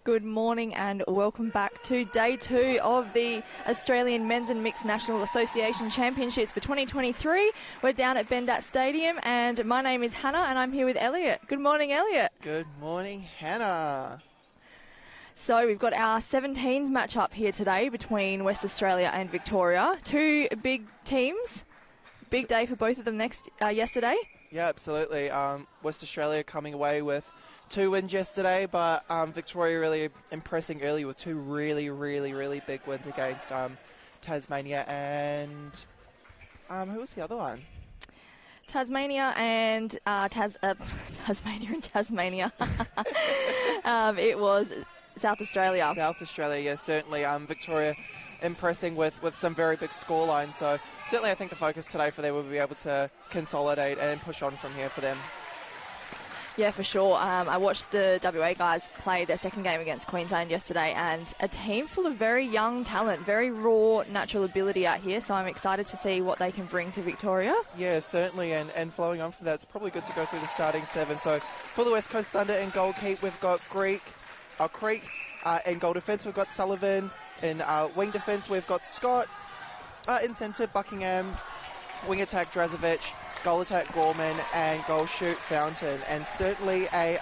Good morning and welcome back to day 2 of the Australian Men's and Mixed National Association Championships for 2023. We're down at Bendat Stadium and my name is Hannah and I'm here with Elliot. Good morning, Elliot. Good morning, Hannah. So we've got our 17s match up here today between West Australia and Victoria. Two big teams. Big day for both of them yesterday. Yeah, absolutely. West Australia coming away with 2 wins yesterday, but Victoria really impressing early with 2 really big wins against Tasmania and who was the other one? Tasmania and Tasmania and Tasmania. It was South Australia. South Australia, yeah, certainly. Victoria impressing with some very big scorelines. So certainly I think the focus today for them will be able to consolidate and push on from here for them. Yeah, for sure. I watched the WA guys play their second game against Queensland yesterday, and a team full of very young talent, very raw natural ability out here, so I'm excited to see what they can bring to Victoria. Yeah, certainly, and following on from that, it's probably good to go through the starting 7. So for the West Coast Thunder in goal keep, we've got Creek. In goal defence, we've got Sullivan. In wing defence, we've got Scott. In centre, Buckingham. Wing attack, Drazovic. Goal attack, Gorman. And goal shoot, Fountain. And certainly a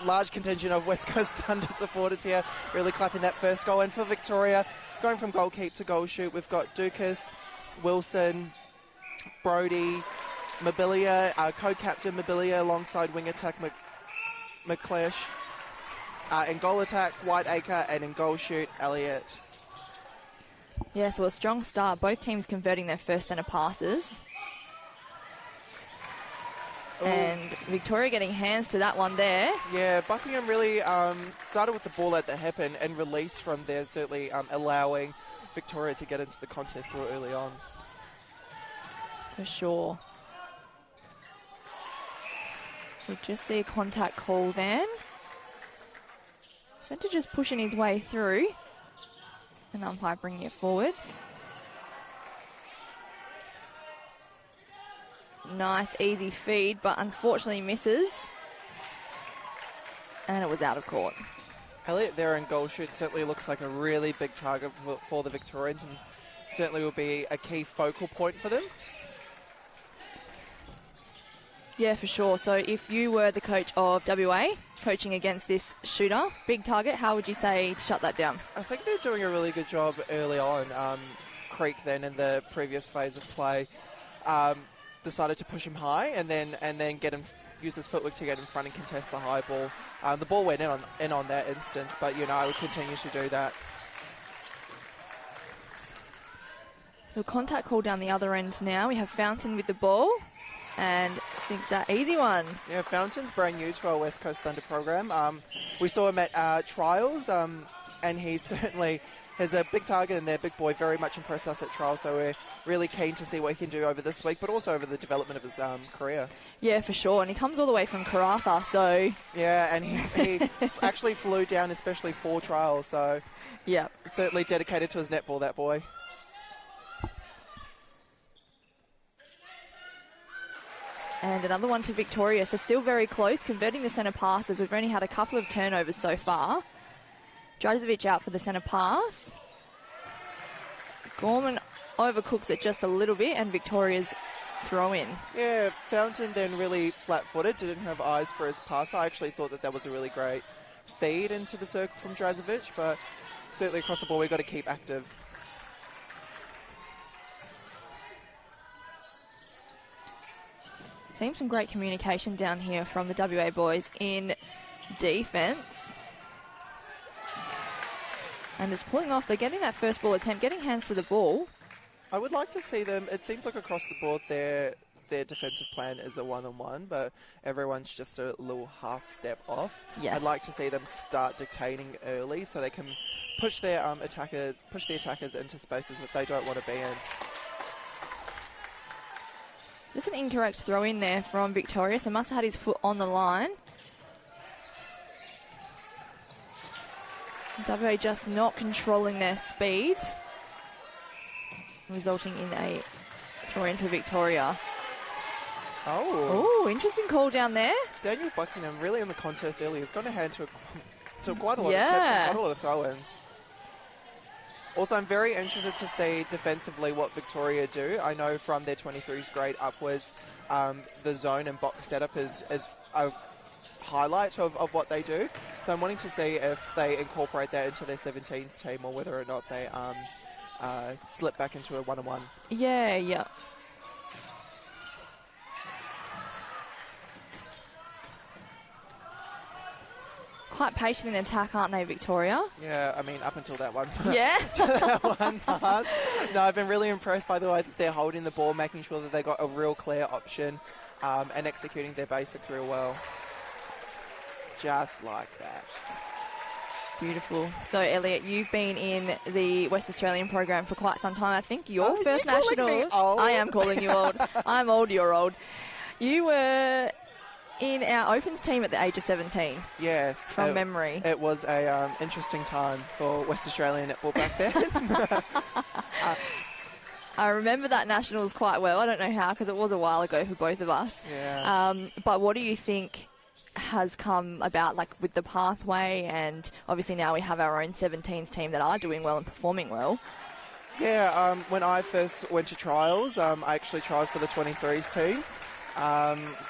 large contingent of West Coast Thunder supporters here really clapping that first goal. And for Victoria, going from goal keep to goal shoot, we've got Dukas, Wilson, Brody, Mobilia, co-captain Mobilia alongside wing attack McClish. In goal attack, Whiteacre, and in goal shoot, Elliott. Yeah, so a strong start. Both teams converting their first centre passes. Ooh. And Victoria getting hands to that one there. Yeah, Buckingham really started with the ball at the hip and released from there, certainly allowing Victoria to get into the contest real early on. For sure. We'll just see a contact call then. Centre just pushing his way through. And umpire bringing it forward. Nice, easy feed, but unfortunately misses. And it was out of court. Elliott there in goal shoot certainly looks like a really big target for the Victorians and certainly will be a key focal point for them. Yeah, for sure. So if you were the coach of WA, coaching against this shooter, big target, how would you say to shut that down? I think they're doing a really good job early on. Creek then in the previous phase of play decided to push him high and then get him, use his footwork to get in front and contest the high ball. The ball went in on that instance, but I would continue to do that. So contact call down the other end now. We have Fountain with the ball. And sinks that easy one. Yeah, Fountain's brand new to our West Coast Thunder program. We saw him at trials, and he certainly has a big target in there, big boy. Very much impressed us at trials, so we're really keen to see what he can do over this week, but also over the development of his career. Yeah, for sure. And he comes all the way from Karratha, so... Yeah, and he actually flew down especially for trials, so... Yeah. Certainly dedicated to his netball, that boy. And another one to Victoria, so still very close, converting the centre passes. We've only had a couple of turnovers so far. Drazovic out for the centre pass. Gorman overcooks it just a little bit, and Victoria's throw in. Yeah, Fountain then really flat-footed, didn't have eyes for his pass. I actually thought that was a really great feed into the circle from Drazovic, but certainly across the ball we've got to keep active. Seems some great communication down here from the WA boys in defence. And it's pulling off. They're getting that first ball attempt, getting hands to the ball. I would like to see them. It seems like across the board their defensive plan is a one-on-one, but everyone's just a little half step off. Yes. I'd like to see them start dictating early so they can push their push the attackers into spaces that they don't want to be in. Just an incorrect throw in there from Victoria, so must have had his foot on the line. WA just not controlling their speed, resulting in a throw in for Victoria. Oh, interesting call down there. Daniel Buckingham really in the contest early has got a hand to So quite a lot of tips and quite a lot of throw-ins. Also, I'm very interested to see defensively what Victoria do. I know from their 23s grade upwards, the zone and box setup is a highlight of what they do. So I'm wanting to see if they incorporate that into their 17s team or whether or not they slip back into a one-on-one. Yeah. Quite patient in attack, aren't they, Victoria? Yeah, I mean, up until that one. Yeah. that one pass. No, I've been really impressed by the way that they're holding the ball, making sure that they got a real clear option and executing their basics real well. Just like that. Beautiful. So, Elliot, you've been in the West Australian program for quite some time. I think your first national. I am calling you old. I'm old, you're old. You were in our Opens team at the age of 17. Yes. From memory. It was a interesting time for West Australian netball back then. I remember that Nationals quite well. I don't know how, because it was a while ago for both of us. Yeah. But what do you think has come about, like, with the pathway? And obviously now we have our own 17s team that are doing well and performing well. Yeah, when I first went to trials, I actually tried for the 23s team.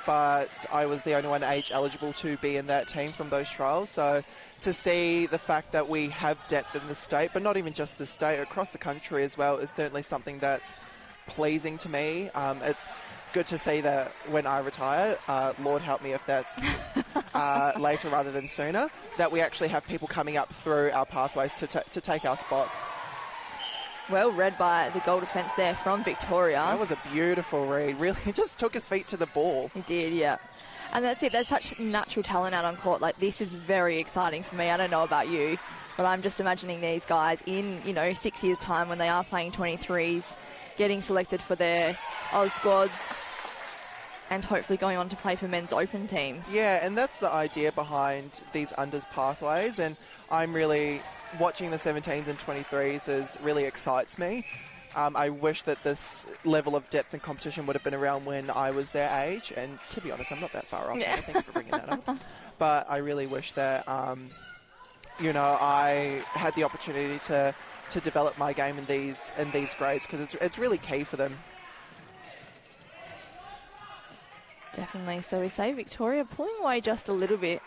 But I was the only one age eligible to be in that team from those trials. So to see the fact that we have depth in the state, but not even just the state, across the country as well, is certainly something that's pleasing to me. It's good to see that when I retire, Lord help me if that's later rather than sooner, that we actually have people coming up through our pathways to take our spots. Well read by the goal defence there from Victoria. That was a beautiful read. Really, he just took his feet to the ball. He did, yeah. And that's it. There's such natural talent out on court. Like, this is very exciting for me. I don't know about you, but I'm just imagining these guys in, 6 years' time when they are playing 23s, getting selected for their Oz squads, and hopefully going on to play for men's open teams. Yeah, and that's the idea behind these unders pathways, and I'm really watching the 17s and 23s really excites me. I wish that this level of depth and competition would have been around when I was their age, and to be honest, I'm not that far off. Yeah. Thank you for bringing that up. But I really wish that, I had the opportunity to develop my game in these grades, because it's really key for them. Definitely. So we say Victoria pulling away just a little bit.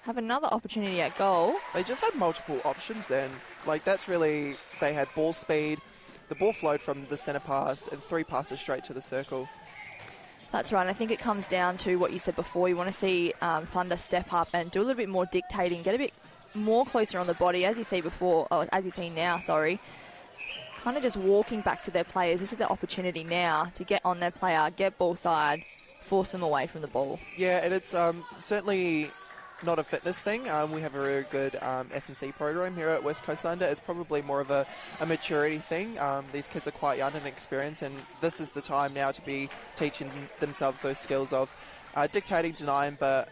Have another opportunity at goal. They just had multiple options then. Like, that's really, they had ball speed, the ball flowed from the centre pass, and 3 passes straight to the circle. That's right. I think it comes down to what you said before. You want to see Thunder step up and do a little bit more dictating, get a bit more closer on the body, as you see now, kind of just walking back to their players. This is the opportunity now to get on their player, get ball side, force them away from the ball. Yeah, and it's certainly not a fitness thing. We have a very good S&C program here at West Coast Thunder. It's probably more of a maturity thing. These kids are quite young and inexperienced, and this is the time now to be teaching themselves those skills of dictating, denying, but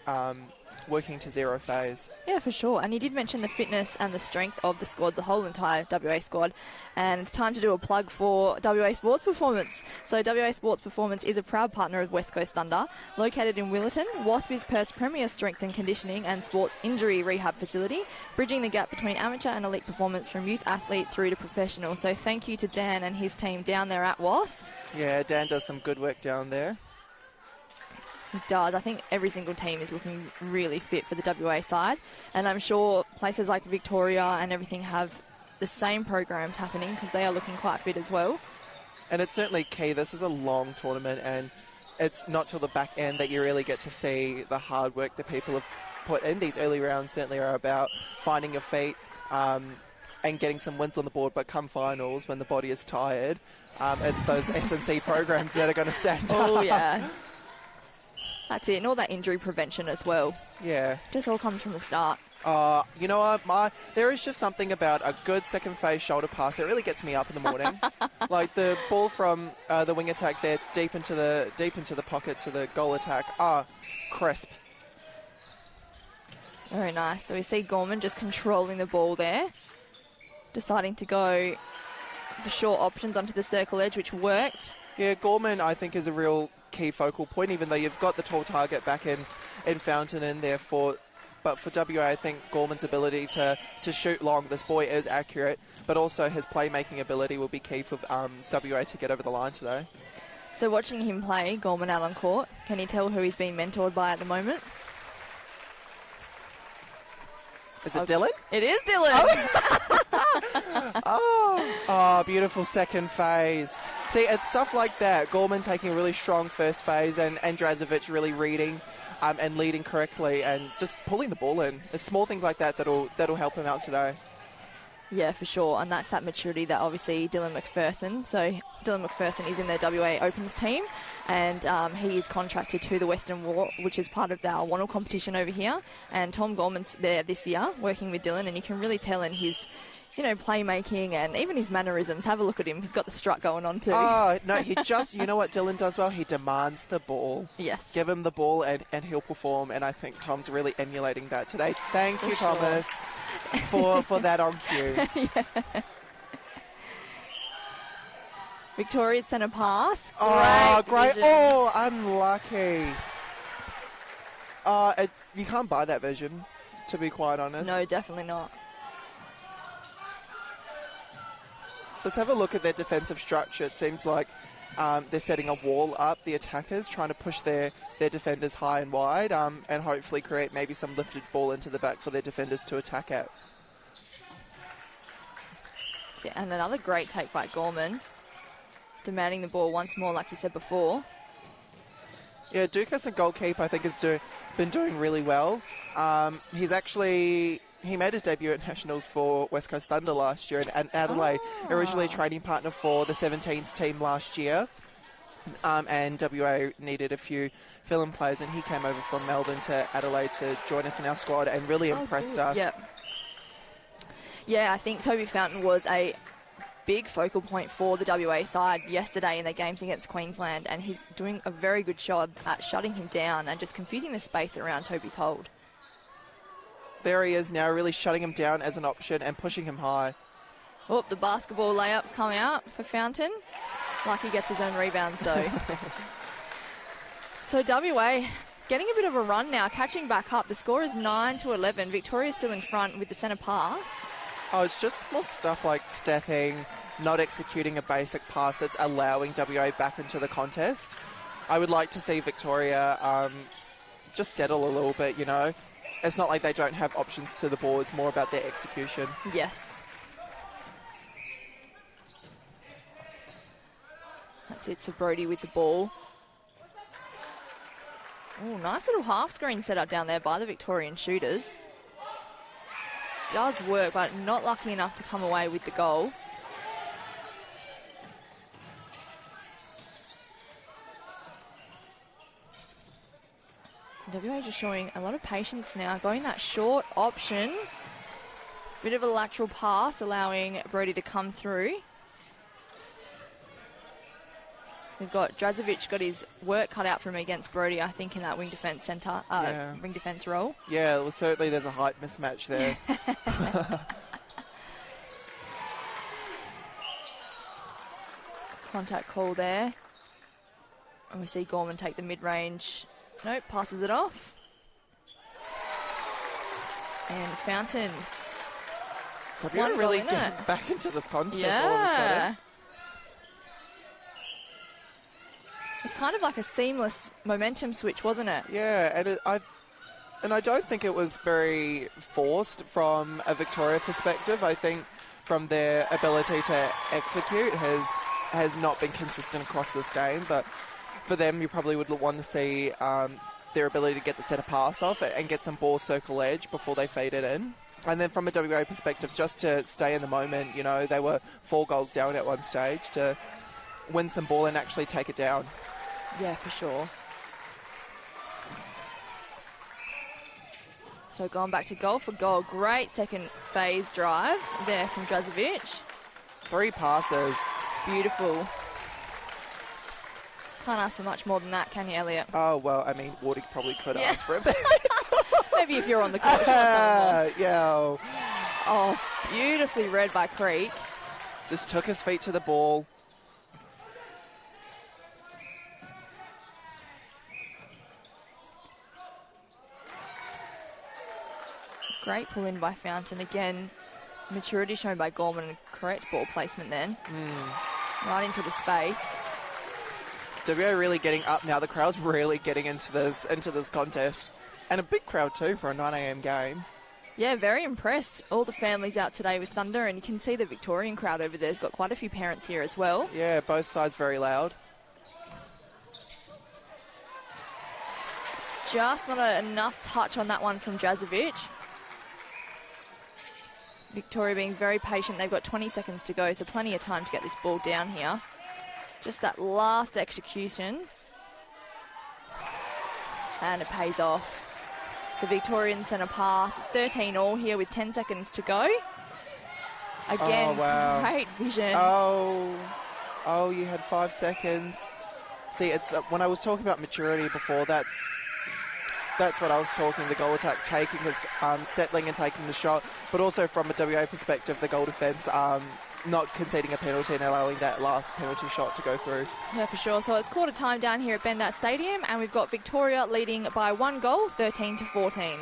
working to zero phase. Yeah, for sure. And you did mention the fitness and the strength of the squad, the whole entire WA squad. And it's time to do a plug for WA Sports Performance. So WA Sports Performance is a proud partner of West Coast Thunder. Located in Willetton, WASP is Perth's premier strength and conditioning and sports injury rehab facility, bridging the gap between amateur and elite performance from youth athlete through to professional. So thank you to Dan and his team down there at WASP. Yeah, Dan does some good work down there. It does. I think every single team is looking really fit for the WA side. And I'm sure places like Victoria and everything have the same programs happening, because they are looking quite fit as well. And it's certainly key. This is a long tournament, and it's not till the back end that you really get to see the hard work that people have put in. These early rounds certainly are about finding your feet and getting some wins on the board. But come finals, when the body is tired, it's those S&C programs that are going to stand up. Oh, yeah. That's it, and all that injury prevention as well. Yeah. Just all comes from the start. You know what, there is just something about a good second phase shoulder pass that really gets me up in the morning. Like the ball from the wing attack there, deep into the pocket to the goal attack. Crisp. Very nice. So we see Gorman just controlling the ball there, deciding to go the short options onto the circle edge, which worked. Yeah, Gorman, I think, is a real key focal point, even though you've got the tall target back in Fountain in there for But for WA, I think Gorman's ability to shoot long, this boy is accurate, but also his playmaking ability will be key for WA to get over the line today. So watching him play, Gorman out on court, can you tell who he's being mentored by at the moment? Is it Dylan? It is Dylan. Oh, beautiful second phase. See, it's stuff like that. Gorman taking a really strong first phase and Drazovic really reading and leading correctly and just pulling the ball in. It's small things like that that'll help him out today. Yeah, for sure. And that's that maturity that obviously Dylan McPherson. So Dylan McPherson is in the WA Opens team and he is contracted to the Western War, which is part of our Wannell competition over here. And Tom Gorman's there this year working with Dylan, and you can really tell in his, playmaking and even his mannerisms. Have a look at him. He's got the strut going on too. Oh, no, you know what Dylan does well? He demands the ball. Yes. Give him the ball and he'll perform, and I think Tom's really emulating that today. Thank you, sure. Thomas, for that on cue. Yeah. Victoria's centre pass. Great. Vision. Oh, unlucky. You can't buy that vision, to be quite honest. No, definitely not. Let's have a look at their defensive structure. It seems like they're setting a wall up, the attackers, trying to push their defenders high and wide and hopefully create maybe some lifted ball into the back for their defenders to attack at. Yeah, and another great take by Gorman, demanding the ball once more, like you said before. Yeah, Dukas, a goalkeeper, I think, has been doing really well. He made his debut at Nationals for West Coast Thunder last year, and Adelaide, originally a training partner for the 17s team last year. And WA needed a few fill-in players, and he came over from Melbourne to Adelaide to join us in our squad and really impressed us. Yep. Yeah, I think Toby Fountain was a big focal point for the WA side yesterday in their games against Queensland, and he's doing a very good job at shutting him down and just confusing the space around Toby's hold. There he is now, really shutting him down as an option and pushing him high. Oh, the basketball layups come out for Fountain. Like he gets his own rebounds, though. So WA getting a bit of a run now, catching back up. The score is 9-11. Victoria's still in front with the centre pass. Oh, it's just small stuff like stepping, not executing a basic pass that's allowing WA back into the contest. I would like to see Victoria just settle a little bit, It's not like they don't have options to the ball. It's more about their execution. Yes. That's it. So Brody with the ball. Oh, nice little half screen set up down there by the Victorian shooters. Does work, but not lucky enough to come away with the goal. WA just showing a lot of patience now, going that short option. Bit of a lateral pass, allowing Brody to come through. We've got Drazovic got his work cut out for him against Brody, I think, in that wing defence centre, wing defence role. Yeah, well, certainly there's a height mismatch there. Contact call there. And we see Gorman take the mid-range. Nope, passes it off. And Fountain. WA really getting back into this contest all of a sudden. It's kind of like a seamless momentum switch, wasn't it? Yeah, and I don't think it was very forced from a Victoria perspective. I think from their ability to execute has not been consistent across this game, but for them, you probably would want to see their ability to get the centre pass off and get some ball circle edge before they fade it in. And then from a WA perspective, just to stay in the moment, they were 4 goals down at one stage, to win some ball and actually take it down. Yeah, for sure. So going back to goal for goal. Great second phase drive there from Drazovic. 3 passes. Beautiful. Can't ask for much more than that, can you, Elliot? Oh, well, I mean, Wardy probably could ask for a bit. Maybe if you're on the court. Yeah. Oh, beautifully read by Creek. Just took his feet to the ball. Great pull in by Fountain. Again, maturity shown by Gorman and correct ball placement then. Right into the space. WA really getting up now. The crowd's really getting into this contest. And a big crowd too for a 9 a.m. game. Yeah, very impressed. All the families out today with Thunder, and you can see the Victorian crowd over there. There's got quite a few parents here as well. Yeah, both sides very loud. Just not enough touch on that one from Jazovic. Victoria being very patient. They've got 20 seconds to go, so plenty of time to get this ball down here. Just that last execution. And it pays off. So Victorian centre pass. It's 13-all here with 10 seconds to go. Again, great vision. Oh, you had 5 seconds. See, it's when I was talking about maturity before, that's what I was talking, the goal attack taking his settling and taking the shot, but also from a WA perspective, the goal defence not conceding a penalty and allowing that last penalty shot to go through. Yeah, for sure. So it's quarter time down here at Bendat Stadium, and we've got Victoria leading by 1 goal, 13-14.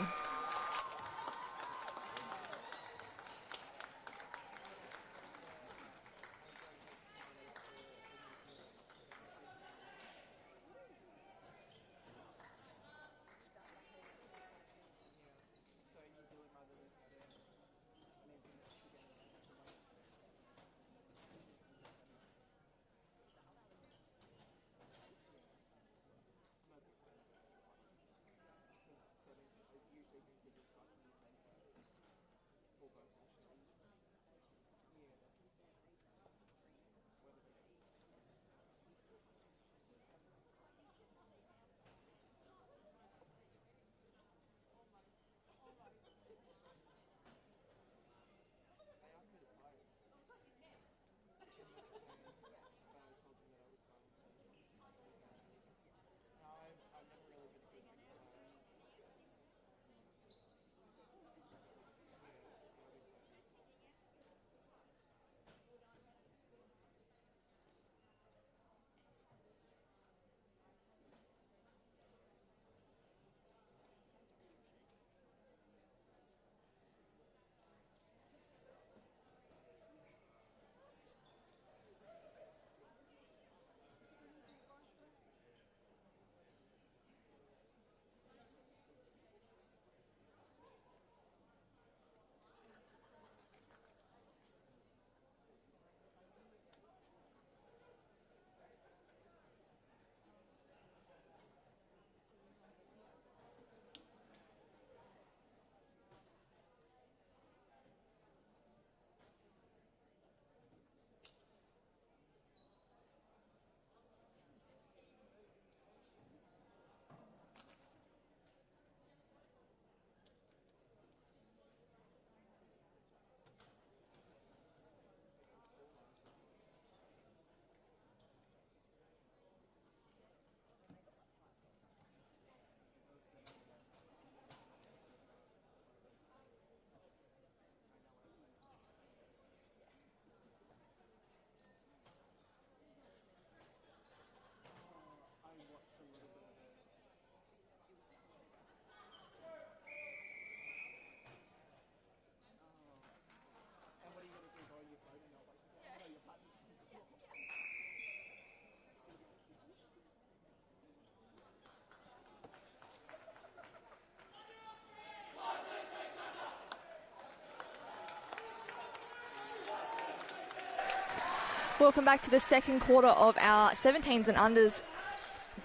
Welcome back to the second quarter of our 17s and unders.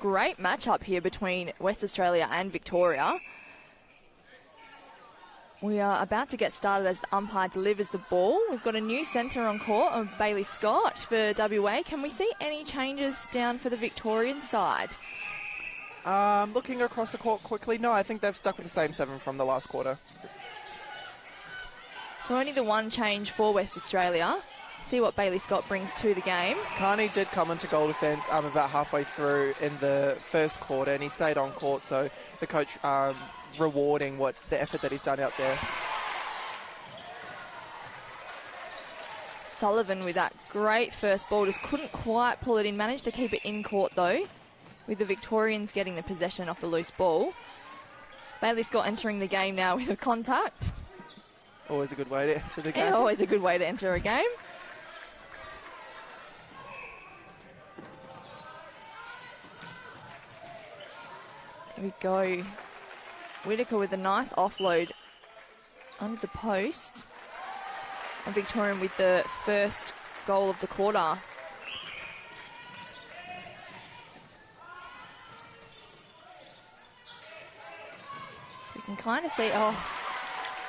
Great matchup here between West Australia and Victoria. We are about to get started as the umpire delivers the ball. We've got a new centre on court of Bailey Scott for WA. Can we see any changes down for the Victorian side? Looking across the court quickly, no, I think they've stuck with the same 7 from the last quarter. So only the one change for West Australia. See what Bailey Scott brings to the game. Carney did come into goal defence about halfway through in the first quarter, and he stayed on court, so the coach rewarding the effort that he's done out there. Sullivan with that great first ball, just couldn't quite pull it in. Managed to keep it in court though, with the Victorians getting the possession off the loose ball. Bailey Scott entering the game now with a contact. Always a good way to enter the game. Yeah, always a good way to enter a game. Here we go. Whittaker with a nice offload under the post. And Victorian with the first goal of the quarter. You can kind of see, I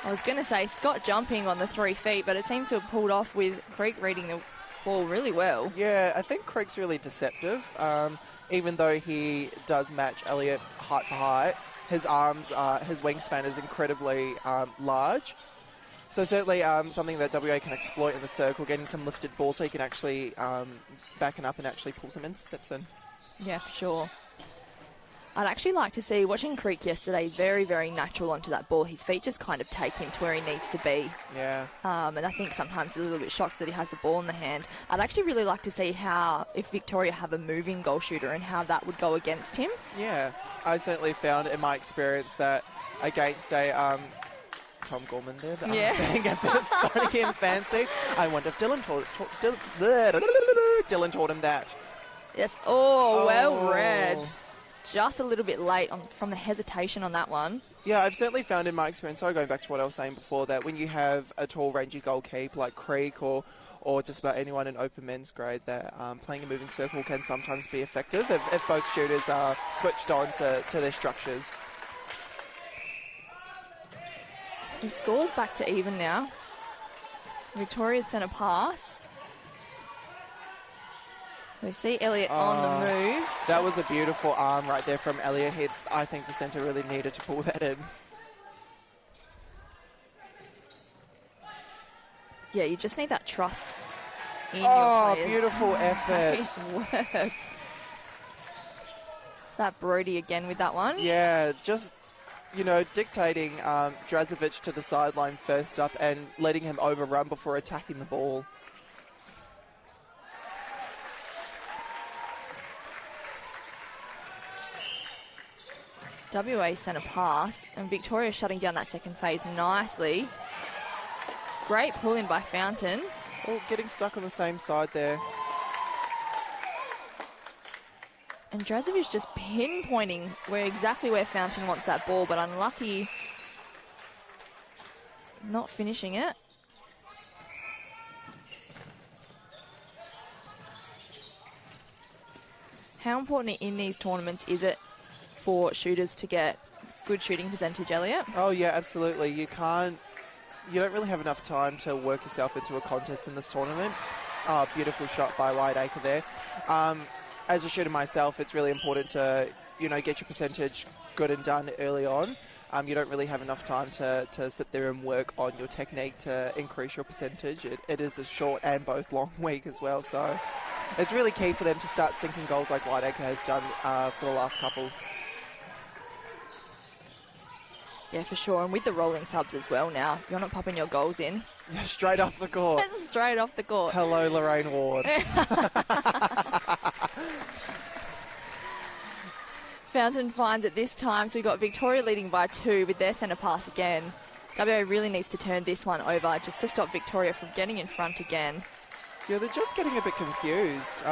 was going to say Scott jumping on the 3 feet, but it seems to have pulled off with Creek reading the ball really well. Yeah, I think Creek's really deceptive. Even though he does match Elliott height for height, his arms, his wingspan is incredibly large. So certainly something that WA can exploit in the circle, getting some lifted ball so he can actually back it up and actually pull some intercepts in. Yeah, for sure. I'd actually like to see, watching Creek yesterday, he's very, very natural onto that ball. His feet just kind of take him to where he needs to be. Yeah. And I think sometimes he's a little bit shocked that he has the ball in the hand. I'd actually really like to see how, if Victoria have a moving goal shooter and how that would go against him. Yeah, I certainly found in my experience that against a... Tom Gorman there, but yeah. Being a bit funny and fancy. I wonder if Dylan taught him that. Yes. Oh, well read. Just a little bit late from the hesitation on that one. Yeah, I've certainly found in my experience, sorry, going back to what I was saying before, that when you have a tall, rangy goalkeeper like Creek or just about anyone in open men's grade, that playing a moving circle can sometimes be effective if both shooters are switched on to their structures. The score's back to even now. Victoria's sent a pass. We see Elliott on the move. That was a beautiful arm right there from Elliott. I think the centre really needed to pull that in. Yeah, you just need that trust in your players. Beautiful effort. Nice work. That Brody again with that one. Yeah, just... dictating Drazovic to the sideline first up and letting him overrun before attacking the ball. WA sent a pass, and Victoria shutting down that second phase nicely. Great pull in by Fountain. Oh, getting stuck on the same side there. And Drazovic just pinpointing exactly where Fountain wants that ball, but unlucky not finishing it. How important in these tournaments is it for shooters to get good shooting percentage, Elliott? Oh, yeah, absolutely. You don't really have enough time to work yourself into a contest in this tournament. Oh, beautiful shot by Whiteacre there. As a shooter myself, it's really important to, get your percentage good and done early on. You don't really have enough time to sit there and work on your technique to increase your percentage. It is a short and both long week as well, so it's really key for them to start sinking goals like Whiteacre has done for the last couple. Yeah, for sure. And with the rolling subs as well now, you're not popping your goals in. Straight off the court. Straight off the court. Hello, Lorraine Ward. Fountain finds it this time, so we got Victoria leading by 2 with their centre pass again. WA really needs to turn this one over just to stop Victoria from getting in front again. Yeah, they're just getting a bit confused.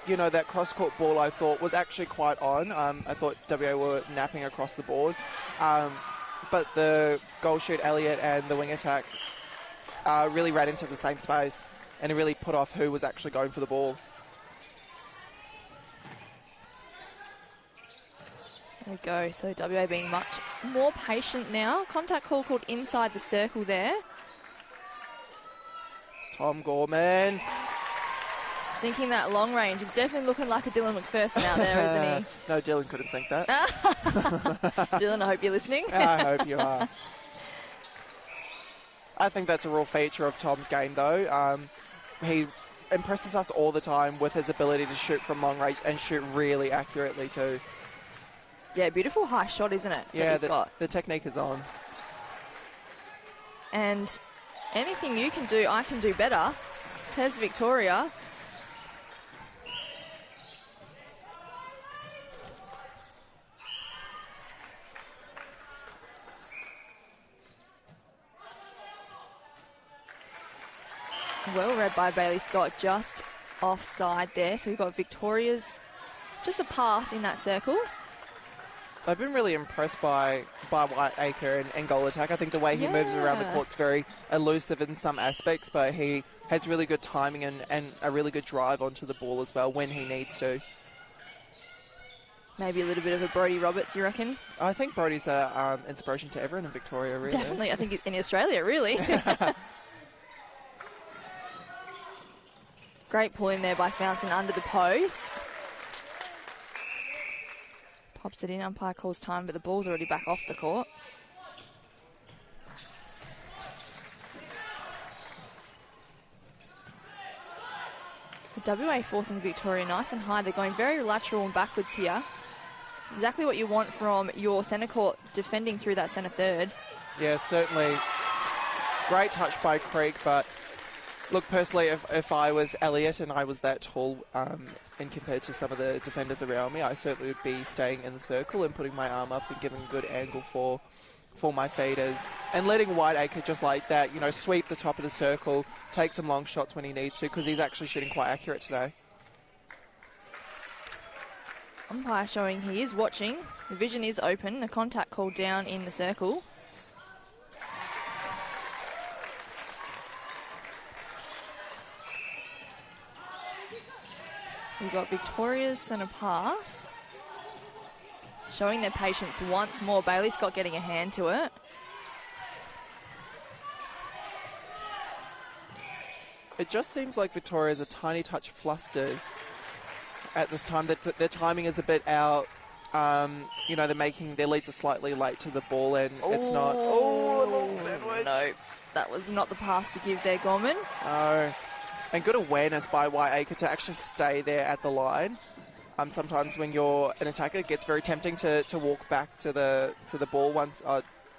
That cross-court ball I thought was actually quite on. I thought WA were napping across the board. But the goal shoot, Elliott, and the wing attack really ran into the same space, and it really put off who was actually going for the ball. There we go. So WA being much more patient now. Contact call called inside the circle there. Tom Gorman. Sinking that long range. He's definitely looking like a Dylan McPherson out there, isn't he? No, Dylan couldn't sink that. Dylan, I hope you're listening. I hope you are. I think that's a real feature of Tom's game, though. He impresses us all the time with his ability to shoot from long range and shoot really accurately, too. Yeah, beautiful high shot, isn't it? Yeah, the technique is on. And anything you can do, I can do better, says Victoria. Well read by Bailey Scott, just offside there. So we've got Victoria's just a pass in that circle. I've been really impressed by Whiteacre and goal attack. I think the way he moves around the court's very elusive in some aspects, but he has really good timing and a really good drive onto the ball as well when he needs to. Maybe a little bit of a Brodie Roberts, you reckon? I think Brodie's an inspiration to everyone in Victoria, really. Definitely. I think in Australia, really. Great pull in there by Fountain under the post. Pops it in, umpire calls time, but the ball's already back off the court. The WA forcing Victoria nice and high. They're going very lateral and backwards here. Exactly what you want from your centre court defending through that centre third. Yeah, certainly. Great touch by Creek, but look, personally, if I was Elliott and I was that tall and compared to some of the defenders around me, I certainly would be staying in the circle and putting my arm up and giving a good angle for my feeders and letting Whiteacre just like that, you know, sweep the top of the circle, take some long shots when he needs to, because he's actually shooting quite accurate today. Umpire showing he is watching. The vision is open. The contact called down in the circle. We've got Victoria's centre pass. Showing their patience once more. Bailey Scott getting a hand to it. It just seems like Victoria's a tiny touch flustered at this time. That their timing is a bit out. You know, their leads are slightly late to the ball, and it's not. Oh, a little sandwich. No, that was not the pass to give there, Gorman. No. And good awareness by Whiteacre to actually stay there at the line. Sometimes when you're an attacker, it gets very tempting to walk back to the ball once,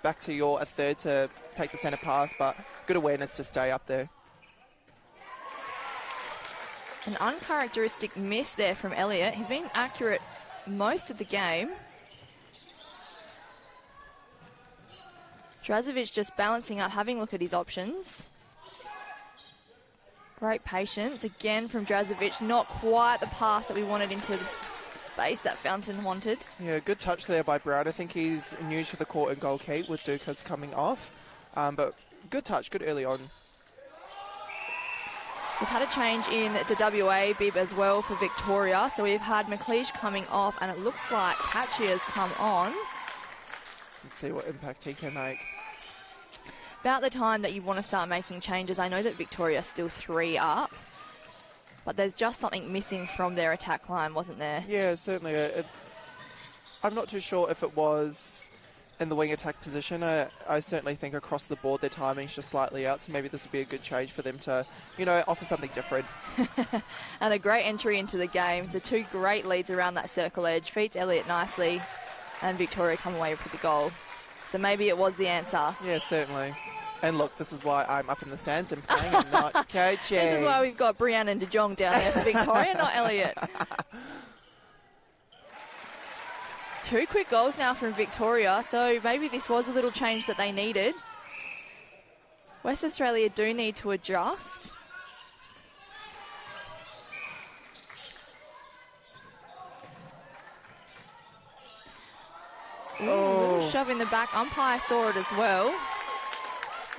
back to a third to take the centre pass, but good awareness to stay up there. An uncharacteristic miss there from Elliott. He's been accurate most of the game. Drazovic just balancing up, having a look at his options. Great patience again from Drazovic. Not quite the pass that we wanted into the space that Fountain wanted. Yeah, good touch there by Brown. I think he's new to the court and goal keep with Dukas coming off. But good touch, good early on. We've had a change in the WA bib as well for Victoria. So we've had McLeish coming off, and it looks like Catchy has come on. Let's see what impact he can make. About the time that you want to start making changes. I know that Victoria's still 3 up, but there's just something missing from their attack line, wasn't there? Yeah, certainly. I'm not too sure if it was in the wing attack position. I certainly think across the board their timing's just slightly out, so maybe this would be a good change for them to, you know, offer something different. And a great entry into the game. So 2 great leads around that circle edge. Feeds Elliott nicely, and Victoria come away with the goal. So maybe it was the answer. Yeah, certainly. And look, this is why I'm up in the stands and playing and not coaching. This is why we've got Brianne and De Jong down there for Victoria, not Elliott. 2 quick goals now from Victoria, so maybe this was a little change that they needed. West Australia do need to adjust. Ooh, little shove in the back. Umpire saw it as well.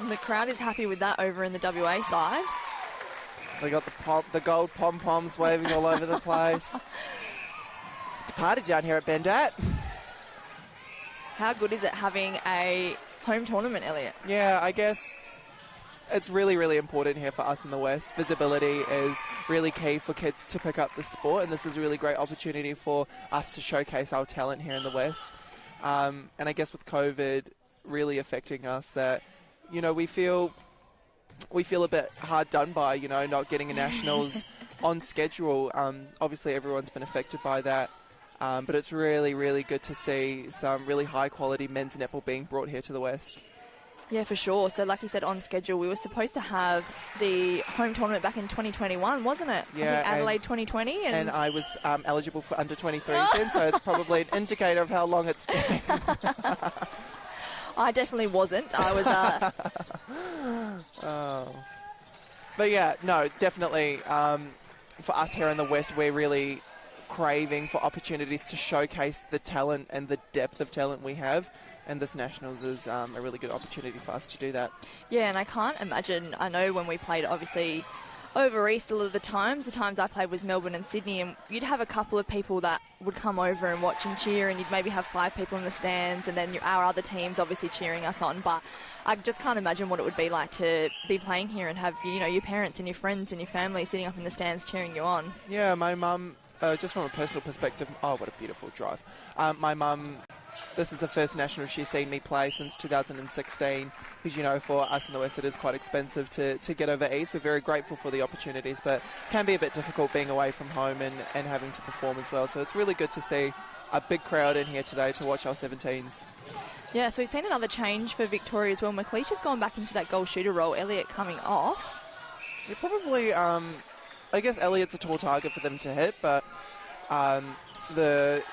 And the crowd is happy with that over in the WA side. They got the gold pom-poms waving all over the place. It's a party down here at Bendat. How good is it having a home tournament, Elliott? Yeah, I guess it's really, really important here for us in the West. Visibility is really key for kids to pick up the sport, and this is a really great opportunity for us to showcase our talent here in the West. And I guess with COVID really affecting us, that, you know, we feel a bit hard done by, you know, not getting a nationals on schedule. Obviously, everyone's been affected by that. But it's really, really good to see some really high-quality men's netball being brought here to the West. Yeah, for sure. So like you said, on schedule, we were supposed to have the home tournament back in 2021, wasn't it? Yeah. I think Adelaide 2020. And I was eligible for under 23s then, so it's probably an indicator of how long it's been. I definitely wasn't. I was... Oh. But yeah, no, definitely. For us here in the West, we're really craving for opportunities to showcase the talent and the depth of talent we have. And this Nationals is a really good opportunity for us to do that. Yeah, and I can't imagine, I know when we played, obviously, over East a lot of the times I played was Melbourne and Sydney, and you'd have a couple of people that would come over and watch and cheer, and you'd maybe have 5 people in the stands, and then our other teams obviously cheering us on. But I just can't imagine what it would be like to be playing here and have, you know, your parents and your friends and your family sitting up in the stands cheering you on. Yeah, my mum, just from a personal perspective, oh, what a beautiful drive. My mum, this is the first National she's seen me play since 2016, because, you know, for us in the West, it is quite expensive to get over East. We're very grateful for the opportunities, but can be a bit difficult being away from home and having to perform as well. So it's really good to see a big crowd in here today to watch our 17s. Yeah, so we've seen another change for Victoria as well. McLeish has gone back into that goal shooter role. Elliott coming off. Yeah, probably, I guess Elliott's a tall target for them to hit, but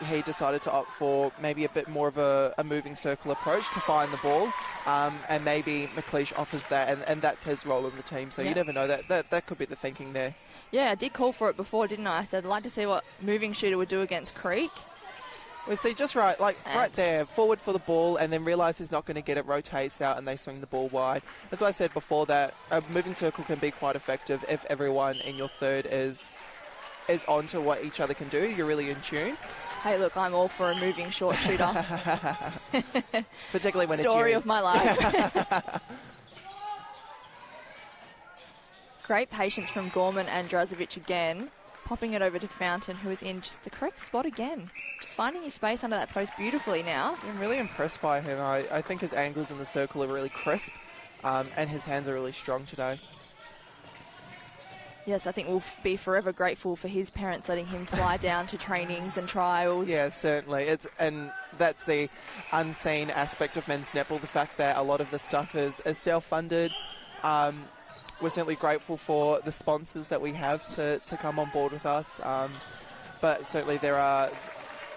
he decided to opt for maybe a bit more of a moving circle approach to find the ball, and maybe McLeish offers that, and that's his role in the team. So you never know, that could be the thinking there. Yeah, I did call for it before, didn't I? I said I'd like to see what moving shooter would do against Creek. We see just right there, forward for the ball, and then realise he's not going to get it, rotates out, and they swing the ball wide. As I said before, that a moving circle can be quite effective if everyone in your third is on to what each other can do. You're really in tune. Hey, look, I'm all for a moving short shooter. Particularly when Story it's of my life. Great patience from Gorman and Drazovic again. Popping it over to Fountain, who is in just the correct spot again. Just finding his space under that post beautifully now. I'm really impressed by him. I think his angles in the circle are really crisp, and his hands are really strong today. Yes, I think we'll be forever grateful for his parents letting him fly down to trainings and trials. Yeah, certainly. And that's the unseen aspect of men's netball, the fact that a lot of the stuff is self-funded. We're certainly grateful for the sponsors that we have to come on board with us. But certainly there are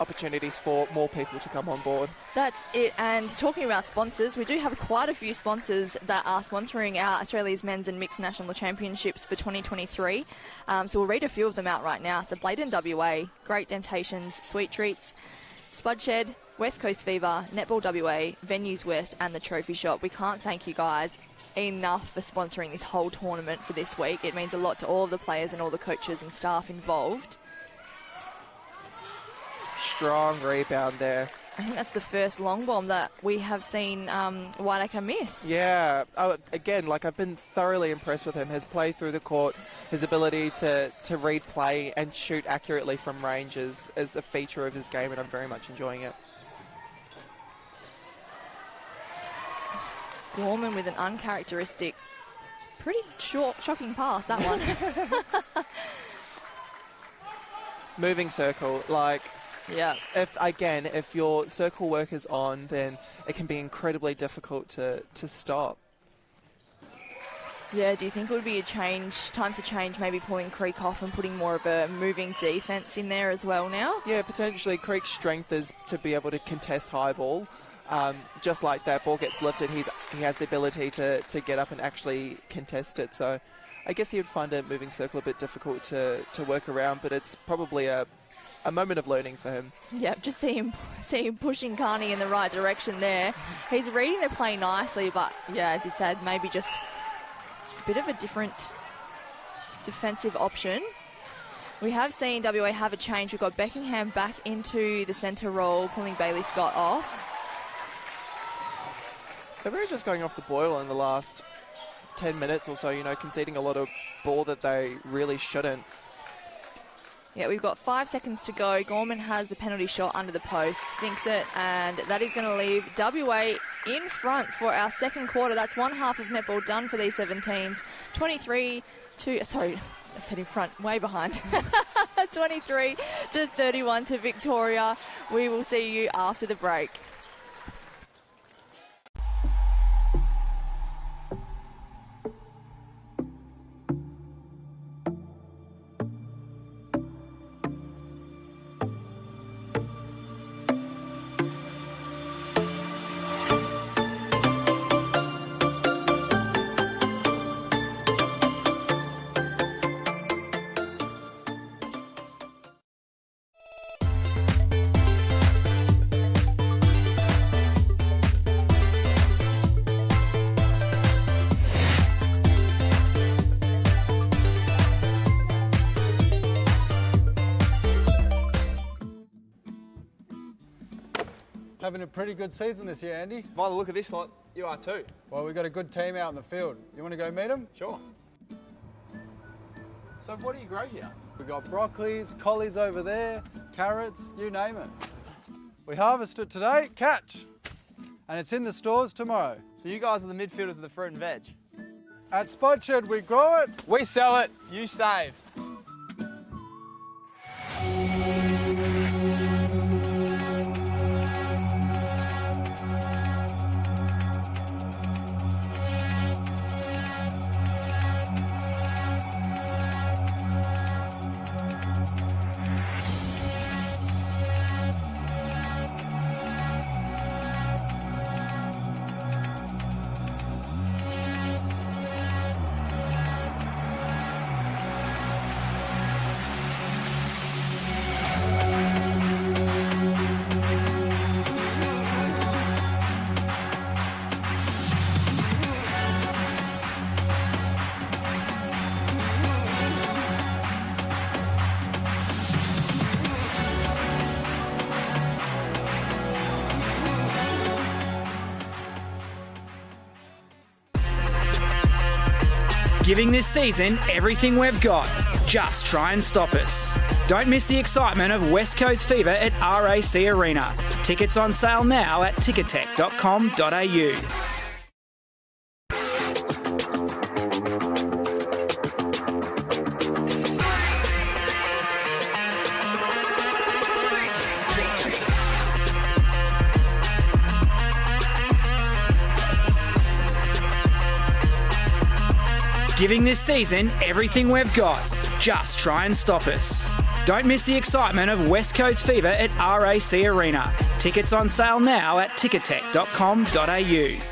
opportunities for more people to come on board. That's it. And talking about sponsors, we do have quite a few sponsors that are sponsoring our Australia's Men's and Mixed National Championships for 2023. So we'll read a few of them out right now. So Bladen WA, Great Temptations, Sweet Treats, Spudshed, West Coast Fever, Netball WA, Venues West, and the Trophy Shop. We can't thank you guys enough for sponsoring this whole tournament for this week. It means a lot to all of the players and all the coaches and staff involved. Strong rebound there. I think that's the first long bomb that we have seen Whiteacre miss. Yeah. Again, I've been thoroughly impressed with him. His play through the court, his ability to read play and shoot accurately from range is a feature of his game, and I'm very much enjoying it. Gorman with an uncharacteristic, pretty shocking pass, that one. Moving circle, yeah. If your circle work is on, then it can be incredibly difficult to stop. Yeah, do you think it would be time to change, maybe pulling Creek off and putting more of a moving defence in there as well now? Yeah, potentially. Creek's strength is to be able to contest high ball. Just like that ball gets lifted, he has the ability to get up and actually contest it. So I guess he would find a moving circle a bit difficult to work around, but it's probably a moment of learning for him. Yeah, just see him pushing Carney in the right direction there. He's reading the play nicely, but yeah, as he said, maybe just a bit of a different defensive option. We have seen WA have a change. We've got Beckingham back into the centre role, pulling Bailey Scott off. So we're just going off the boil in the last 10 minutes or so, conceding a lot of ball that they really shouldn't. Yeah, we've got 5 seconds to go. Gorman has the penalty shot under the post, sinks it, and that is going to leave WA in front for our second quarter. That's one half of netball done for these 17s. 23 to, sorry, I said in front, way behind. 23 to 31 to Victoria. We will see you after the break. having a pretty good season this year, Andy. By the look of this lot, you are too. Well, we've got a good team out in the field. You want to go meet them? Sure. So what do you grow here? We've got broccolis, collies over there, carrots, you name it. We harvest it today, catch. And it's in the stores tomorrow. So you guys are the midfielders of the fruit and veg? At Spot Shed, we grow it. We sell it, you save. Giving this season everything we've got. Just try and stop us. Don't miss the excitement of West Coast Fever at RAC Arena. Tickets on sale now at ticketek.com.au. Giving this season everything we've got. Just try and stop us. Don't miss the excitement of West Coast Fever at RAC Arena. Tickets on sale now at ticketek.com.au.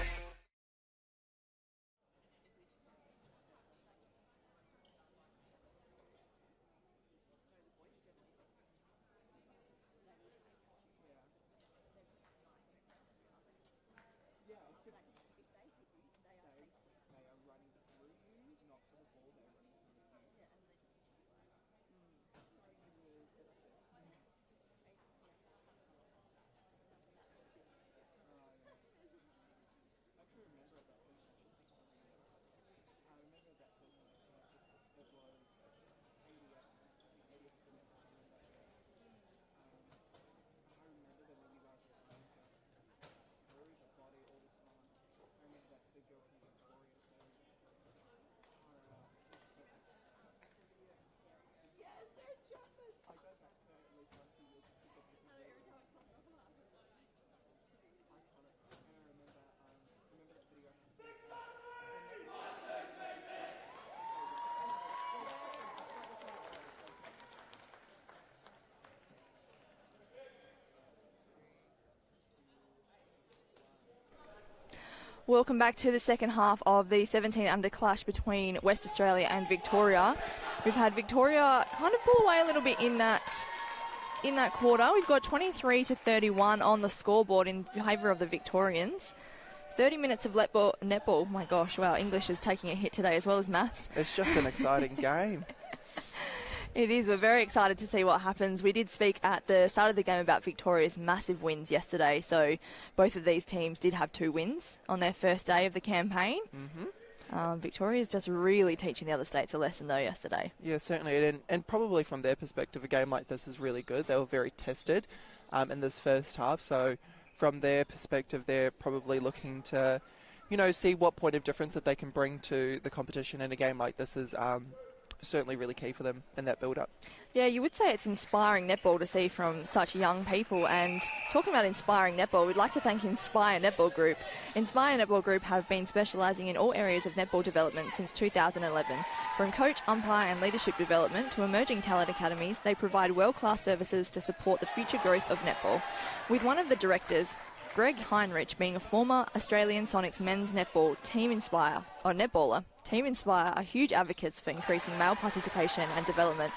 Welcome back to the second half of the 17 under clash between West Australia and Victoria. We've had Victoria kind of pull away a little bit in that quarter. We've got 23-31 on the scoreboard in favour of the Victorians. 30 minutes of netball. Oh my gosh, wow, English is taking a hit today as well as maths. It's just an exciting game. It is. We're very excited to see what happens. We did speak at the start of the game about Victoria's massive wins yesterday. So both of these teams did have 2 wins on their first day of the campaign. Victoria's just really teaching the other states a lesson, though, yesterday. Yeah, certainly. And probably from their perspective, a game like this is really good. They were very tested in this first half. So from their perspective, they're probably looking to, see what point of difference that they can bring to the competition. And a game like this is certainly really key for them in that build-up. Yeah, you would say it's inspiring netball to see from such young people. And talking about inspiring netball, we'd like to thank Inspire Netball Group. Inspire Netball Group have been specialising in all areas of netball development since 2011. From coach, umpire and leadership development to emerging talent academies, they provide world-class services to support the future growth of netball. With one of the directors, Greg Heinrich, being a former Australian Sonics men's netball netballer, Team Inspire are huge advocates for increasing male participation and development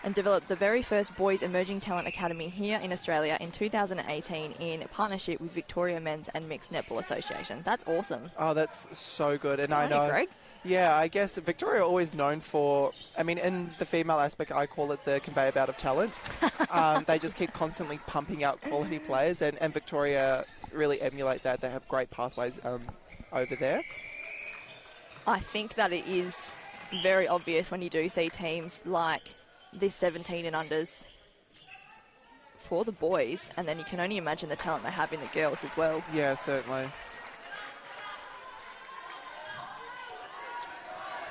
and developed the very first Boys Emerging Talent Academy here in Australia in 2018 in partnership with Victoria Men's and Mixed Netball Association. That's awesome. Oh, that's so good. And I Isn't it, know, Greg? yeah, I guess Victoria are always known for, I mean, in the female aspect, I call it the conveyor belt of talent. They just keep constantly pumping out quality players, and Victoria really emulate that. They have great pathways over there. I think that it is very obvious when you do see teams like this 17 and unders for the boys, and then you can only imagine the talent they have in the girls as well. Yeah, certainly.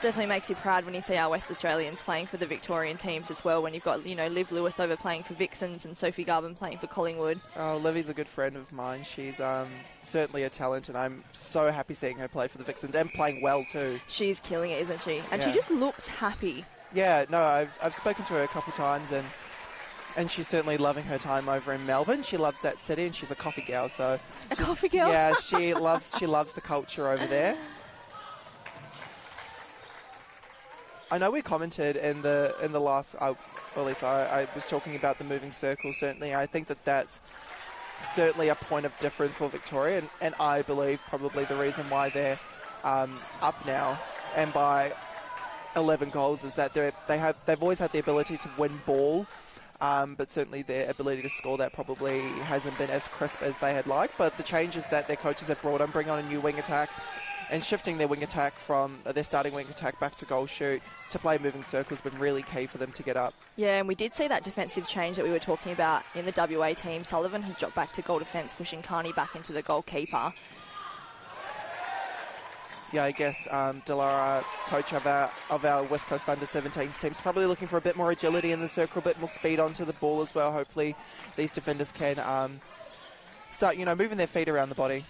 Definitely makes you proud when you see our West Australians playing for the Victorian teams as well, when you've got, you know, Liv Lewis over playing for Vixens and Sophie Garvin playing for Collingwood. Oh, Livy's a good friend of mine. She's certainly a talent, and I'm so happy seeing her play for the Vixens and playing well too. She's killing it, isn't she? And she Yeah. just looks happy. Yeah, no, I've spoken to her a couple of times, and she's certainly loving her time over in Melbourne. She loves that city, and she's a coffee gal, so A coffee girl? yeah, she loves the culture over there. I know we commented in the last, or at least I was talking about the moving circle. Certainly, I think that's certainly a point of difference for Victoria, and I believe probably the reason why they're up now and by 11 goals is that they've always had the ability to win ball, but certainly their ability to score that probably hasn't been as crisp as they had liked. But the changes that their coaches have brought on, bring on a new wing attack, and shifting their wing attack from their starting wing attack back to goal shoot to play moving circles has been really key for them to get up. Yeah, and we did see that defensive change that we were talking about in the WA team. Sullivan has dropped back to goal defence, pushing Carney back into the goalkeeper. Yeah, I guess Delara, coach of our West Coast Under-17s team, is probably looking for a bit more agility in the circle, a bit more speed onto the ball as well. Hopefully these defenders can start, moving their feet around the body.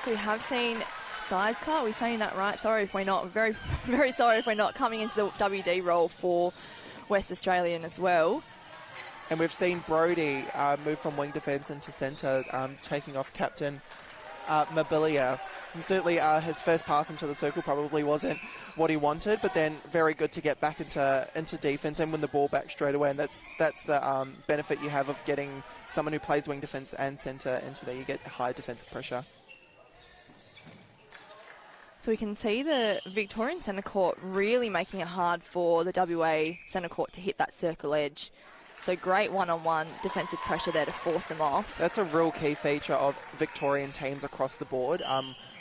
So we have seen size cut. Are we saying that right? Sorry if we're not. Very, very sorry if we're not coming into the WD role for West Australian as well. And we've seen Brody move from wing defence into centre, taking off captain Mobilia. And certainly his first pass into the circle probably wasn't what he wanted, but then very good to get back into defence and win the ball back straight away. And that's the benefit you have of getting someone who plays wing defence and centre into there. You get high defensive pressure. So we can see the Victorian centre court really making it hard for the WA centre court to hit that circle edge. So great one-on-one defensive pressure there to force them off. That's a real key feature of Victorian teams across the board.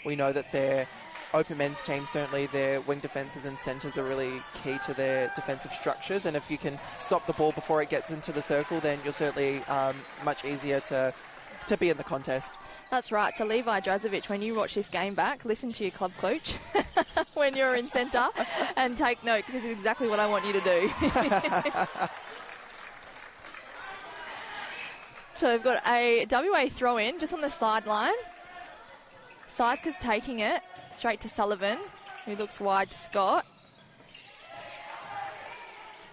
We know that their open men's team, certainly their wing defences and centres are really key to their defensive structures. And if you can stop the ball before it gets into the circle, then you're certainly much easier to be in the contest. That's right. So Levi Drazovic, when you watch this game back, listen to your club coach when you're in centre and take note, because this is exactly what I want you to do. So we've got a WA throw-in just on the sideline. Saiska's taking it straight to Sullivan, who looks wide to Scott.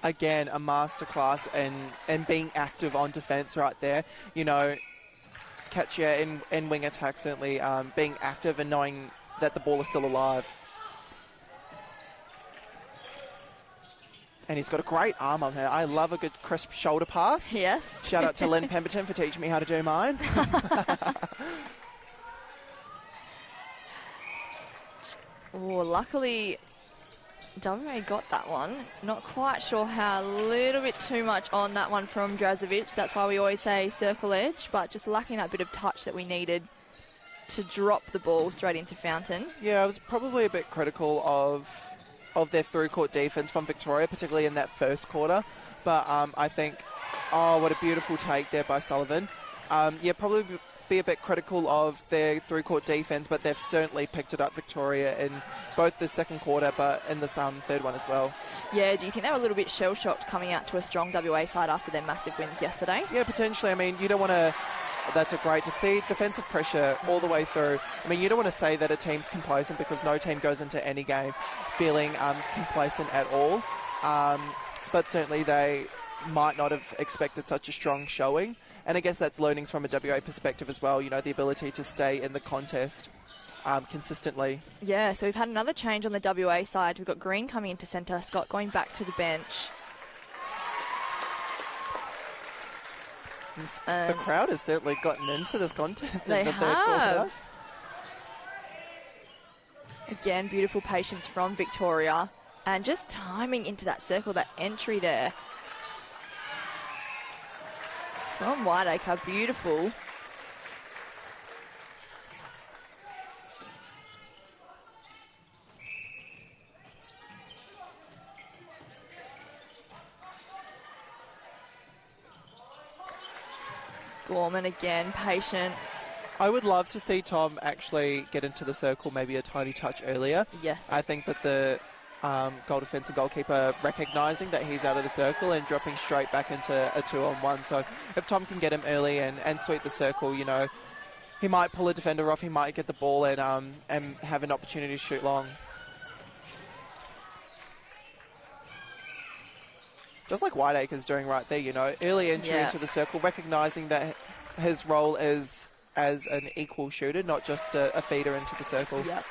Again, a masterclass and being active on defence right there. Catch you in wing attack, certainly being active and knowing that the ball is still alive. And he's got a great arm on her. I love a good crisp shoulder pass. Yes. Shout out to Lynn Pemberton for teaching me how to do mine. Oh, luckily WA got that one. Not quite sure how. A little bit too much on that one from Drazovic. That's why we always say circle edge, but just lacking that bit of touch that we needed to drop the ball straight into Fountain. Yeah, I was probably a bit critical of their through-court defence from Victoria, particularly in that first quarter. But I think, what a beautiful take there by Sullivan. Probably be a bit critical of their through-court defence, but they've certainly picked it up, Victoria, in both the second quarter, but in the third one as well. Yeah, do you think they were a little bit shell-shocked coming out to a strong WA side after their massive wins yesterday? Yeah, potentially. I mean, you don't want to... That's a great to see defensive pressure all the way through. I mean, you don't want to say that a team's complacent because no team goes into any game feeling complacent at all. But certainly they might not have expected such a strong showing. And I guess that's learnings from a WA perspective as well, the ability to stay in the contest. consistently. Yeah, so we've had another change on the WA side. We've got Green coming into centre, Scott going back to the bench. The crowd has certainly gotten into this contest They in the third quarter. have. Again, beautiful patience from Victoria. And just timing into that circle, that entry there. From Whiteacre, beautiful. Gorman again, patient. I would love to see Tom actually get into the circle maybe a tiny touch earlier. Yes. I think that the goal defence and goalkeeper recognising that he's out of the circle and dropping straight back into a 2-on-1. So if Tom can get him early and sweep the circle, you know, he might pull a defender off, he might get the ball and have an opportunity to shoot long. Just like Whiteacre's doing right there, you know, early entry into the circle, recognising that his role is as an equal shooter, not just a feeder into the circle. Yep.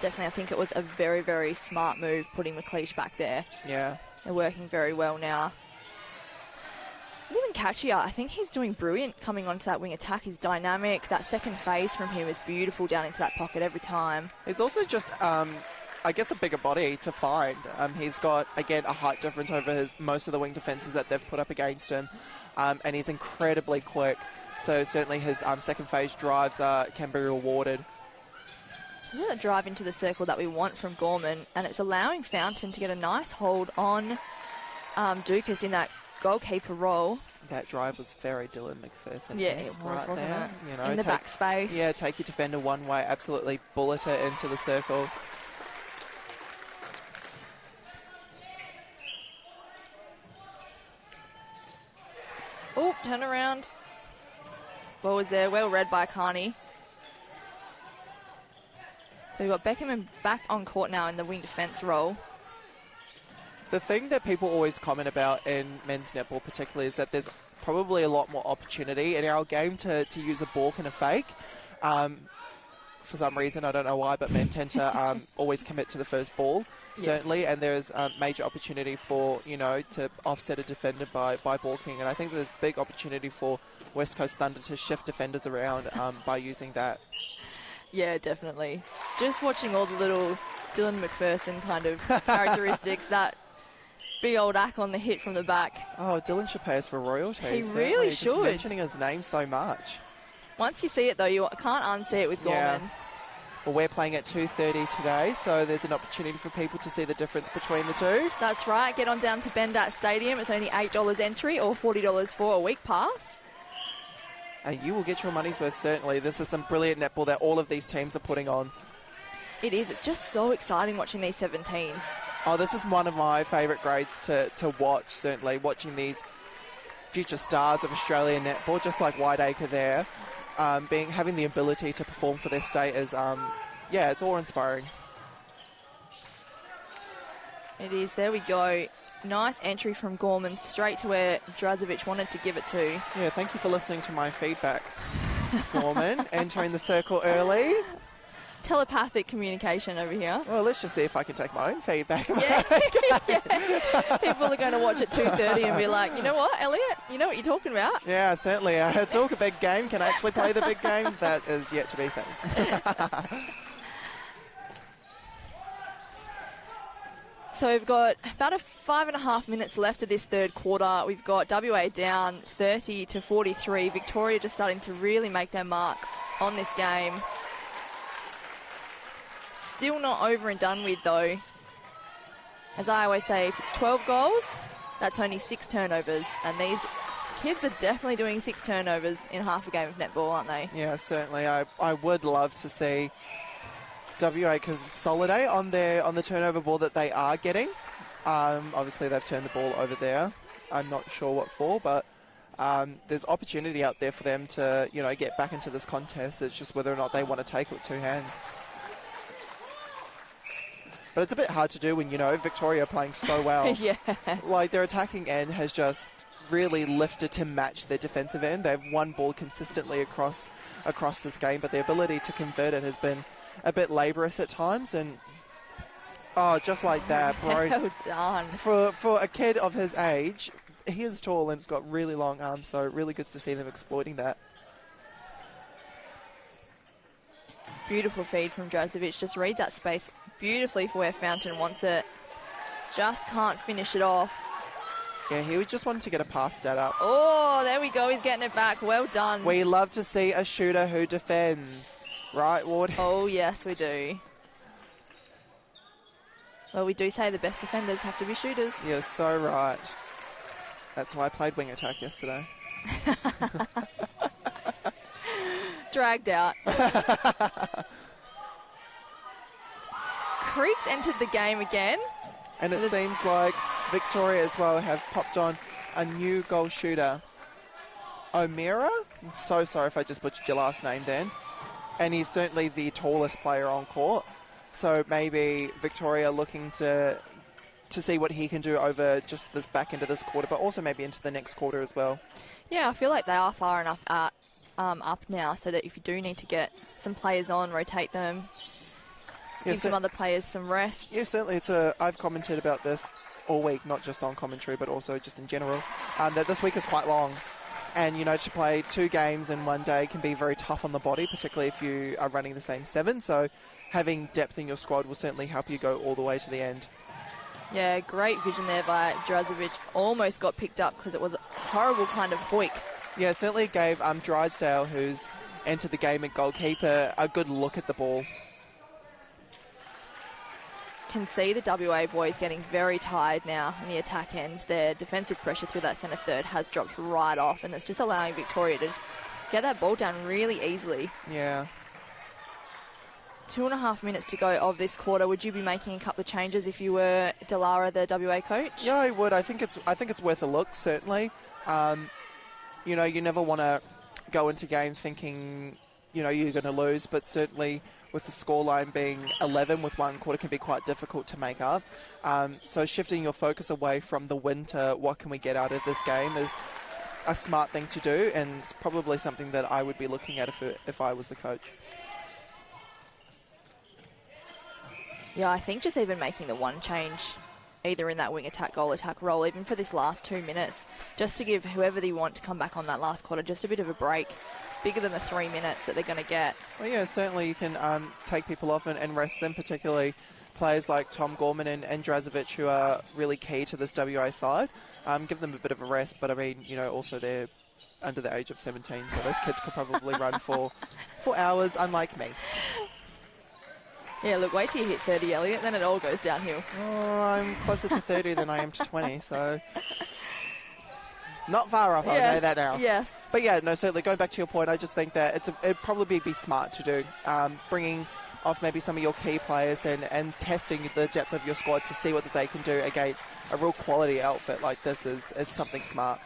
Definitely, I think it was a very, very smart move putting McLeish back there. Yeah. They're working very well now. And even Catchier, I think he's doing brilliant coming onto that wing attack. He's dynamic. That second phase from him is beautiful down into that pocket every time. He's also just, I guess, a bigger body to find. He's got, again, a height difference over most of the wing defences that they've put up against him. And he's incredibly quick. So certainly his second phase drives can be rewarded. This is a drive into the circle that we want from Gorman, and it's allowing Fountain to get a nice hold on Dukas in that goalkeeper role. That drive was very Dylan McPherson. Yeah, it was, wasn't it? You know, in the back space. Yeah, take your defender one way, absolutely bullet it into the circle. Oh, turn around. Ball was there, well read by Carney. So we've got Beckham back on court now in the wing defence role. The thing that people always comment about in men's netball particularly is that there's probably a lot more opportunity in our game to use a balk and a fake. For some reason, I don't know why, but men tend to always commit to the first ball, certainly, and there's a major opportunity for, you know, to offset a defender by balking, and I think there's big opportunity for West Coast Thunder to shift defenders around by using that. Yeah, definitely. Just watching all the little Dylan McPherson kind of characteristics, that big old ack on the hit from the back. Oh, Dylan should pay us for royalties. He really Just should. mentioning his name so much. Once you see it, though, you can't unsee it with Gorman. Yeah. Well, we're playing at 2:30 today, so there's an opportunity for people to see the difference between the two. That's right. Get on down to Bendat Stadium. It's only $8 entry or $40 for a week pass. And you will get your money's worth, certainly. This is some brilliant netball that all of these teams are putting on. It is. It's just so exciting watching these 17s. Oh, this is one of my favourite grades to watch, certainly, watching these future stars of Australian netball, just like Whiteacre there, having the ability to perform for their state is, yeah, it's awe-inspiring. It is. There we go. Nice entry from Gorman straight to where Drazovic wanted to give it to. Yeah, thank you for listening to my feedback, Gorman. Entering the circle early. Telepathic communication over here. Well, let's just see if I can take my own feedback. Yeah. Yeah. People are going to watch at 2:30 and be like, you know what, Elliot? You know what you're talking about. Yeah, certainly. Talk a big game. Can I actually play the big game? That is yet to be seen. So we've got about 5.5 minutes left of this third quarter. We've got WA down 30-43. Victoria just starting to really make their mark on this game. Still not over and done with, though. As I always say, if it's 12 goals, that's only 6 turnovers. And these kids are definitely doing 6 turnovers in half a game of netball, aren't they? Yeah, certainly. I would love to see WA consolidate on the turnover ball that they are getting. Obviously, they've turned the ball over there. I'm not sure what for, but there's opportunity out there for them to, you know, get back into this contest. It's just whether or not they want to take it with 2 hands. But it's a bit hard to do when, you know, Victoria are playing so well. Yeah. Like, their attacking end has just really lifted to match their defensive end. They've won ball consistently across this game, but the ability to convert it has been a bit laborious at times. And just like that, bro. Well done. For a kid of his age, he is tall and has got really long arms, so really good to see them exploiting that. Beautiful feed from Drozovic. Just reads that space beautifully for where Fountain wants it. Just can't finish it off. Yeah, he just wanted to get a pass stat up. Oh, there we go. He's getting it back. Well done. We love to see a shooter who defends. Right, Ward? Oh, yes, we do. Well, we do say the best defenders have to be shooters. You're so right. That's why I played wing attack yesterday. Dragged out. Creeks entered the game again. And it seems like Victoria as well have popped on a new goal shooter. AMMNA? I'm so sorry if I just butchered your last name then. And he's certainly the tallest player on court. So maybe Victoria looking to see what he can do over just this back into this quarter, but also maybe into the next quarter as well. Yeah, I feel like they are far enough up now so that if you do need to get some players on, rotate them, give some other players some rest. Yeah, certainly. I've commented about this all week, not just on commentary, but also just in general, that this week is quite long. And, to play 2 games in one day can be very tough on the body, particularly if you are running the same 7. So having depth in your squad will certainly help you go all the way to the end. Yeah, great vision there by Drozovic. Almost got picked up because it was a horrible kind of hoik. Yeah, certainly gave Drysdale, who's entered the game at goalkeeper, a good look at the ball. Can see the WA boys getting very tired now in the attack end. Their defensive pressure through that centre third has dropped right off, and it's just allowing Victoria to just get that ball down really easily. Yeah. 2.5 minutes to go of this quarter. Would you be making a couple of changes if you were Delara, the WA coach? Yeah, I would. I think it's worth a look, certainly. You never want to go into game thinking, you're going to lose, but certainly with the scoreline being 11 with one quarter can be quite difficult to make up. So shifting your focus away from the win to what can we get out of this game is a smart thing to do, and it's probably something that I would be looking at if I was the coach. Yeah, I think just even making the one change, either in that wing attack, goal attack role, even for this last 2 minutes, just to give whoever they want to come back on that last quarter just a bit of a break, bigger than the 3 minutes that they're going to get. Well, yeah, certainly you can take people off and rest them, particularly players like Tom Gorman and Drozovic, who are really key to this WA side. Give them a bit of a rest, but I mean, also they're under the age of 17, so those kids could probably run for hours, unlike me. Yeah, look, wait till you hit 30, Elliot, then it all goes downhill. Oh, I'm closer to 30 than I am to 20, so not far off, I'll say that now. Yes. But yeah, no, certainly going back to your point, I just think that it'd probably be smart to do, bringing off maybe some of your key players and testing the depth of your squad to see what they can do against a real quality outfit like this is something smart.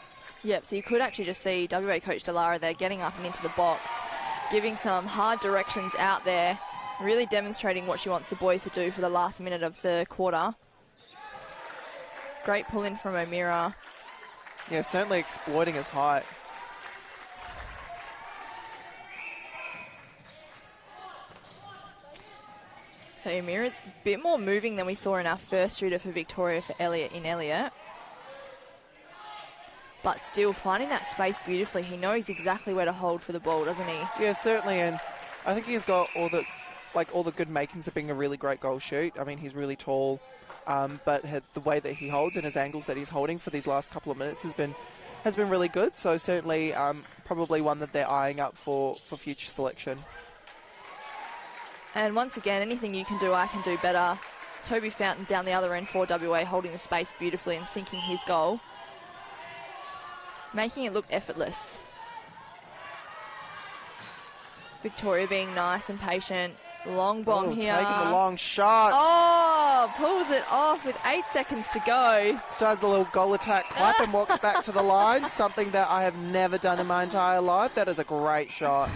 Yep, so you could actually just see WA coach Delara there getting up and into the box, giving some hard directions out there, really demonstrating what she wants the boys to do for the last minute of the quarter. Great pull in from AMMNA. Yeah, certainly exploiting his height. So AMMNA's a bit more moving than we saw in our first shooter for Victoria for Elliot. But still finding that space beautifully. He knows exactly where to hold for the ball, doesn't he? Yeah, certainly, and I think he's got all the good makings of being a really great goal shoot. I mean, he's really tall, but the way that he holds and his angles that he's holding for these last couple of minutes has been really good. So certainly, probably one that they're eyeing up for future selection. And once again, anything you can do, I can do better. Toby Fountain down the other end for WA, holding the space beautifully and sinking his goal, making it look effortless. Victoria being nice and patient. Long bomb here. Taking the long shot. Oh, pulls it off with 8 seconds to go. Does the little goal attack clap and walks back to the line, something that I have never done in my entire life. That is a great shot.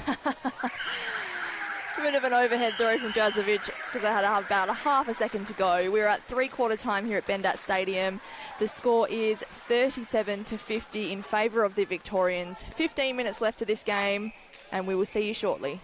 A bit of an overhead throw from Drazovic because I had about a half a second to go. We're at three-quarter time here at Bendat Stadium. The score is 37-50 in favour of the Victorians. 15 minutes left to this game, and we will see you shortly.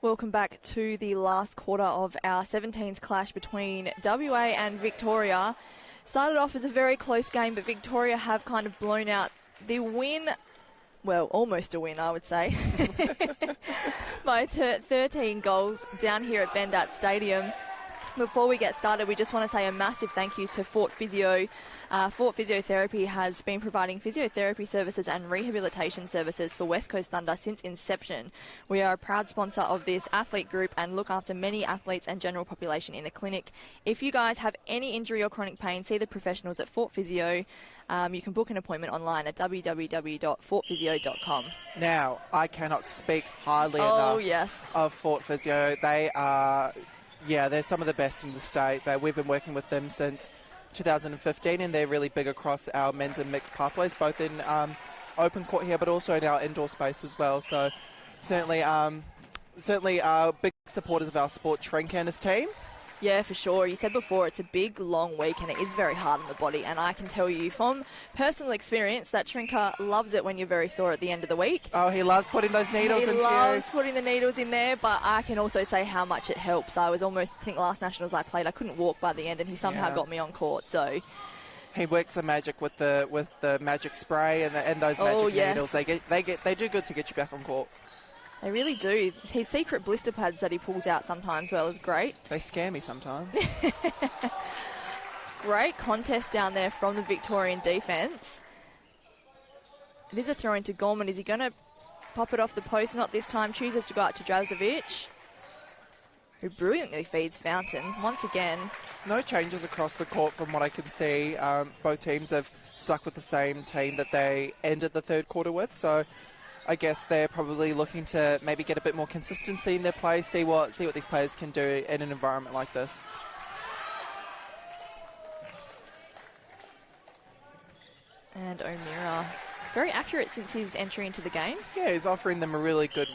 Welcome back to the last quarter of our 17s clash between WA and Victoria. Started off as a very close game, but Victoria have kind of blown out the win. Well, almost a win, I would say, by 13 goals down here at Bendat Stadium. Before we get started, we just want to say a massive thank you to Fort Physio. Fort Physiotherapy has been providing physiotherapy services and rehabilitation services for West Coast Thunder since inception. We are a proud sponsor of this athlete group and look after many athletes and general population in the clinic. If you guys have any injury or chronic pain, see the professionals at Fort Physio. You can book an appointment online at www.fortphysio.com. Now, I cannot speak highly enough of Fort Physio. They are... Yeah, they're some of the best in the state. We've been working with them since 2015, and they're really big across our men's and mixed pathways, both in open court here, but also in our indoor space as well. So certainly big supporters of our sport, Trink and his team. Yeah, for sure. You said before it's a big, long week and it is very hard on the body. And I can tell you from personal experience that Trinker loves it when you're very sore at the end of the week. Oh, he loves putting those needles into you. He loves putting the needles in there, but I can also say how much it helps. I think last Nationals I played, I couldn't walk by the end and he somehow got me on court. So he works some magic with the magic spray and those magic needles. They do good to get you back on court. They really do. His secret blister pads that he pulls out sometimes is great. They scare me sometimes. Great contest down there from the Victorian defence. It is a throw into Gorman. Is he going to pop it off the post? Not this time. Chooses to go out to Drazovic, who brilliantly feeds Fountain once again. No changes across the court from what I can see. Both teams have stuck with the same team that they ended the third quarter with. So I guess they're probably looking to maybe get a bit more consistency in their play, see what these players can do in an environment like this. And O'Meara, very accurate since his entry into the game. Yeah, he's offering them a really good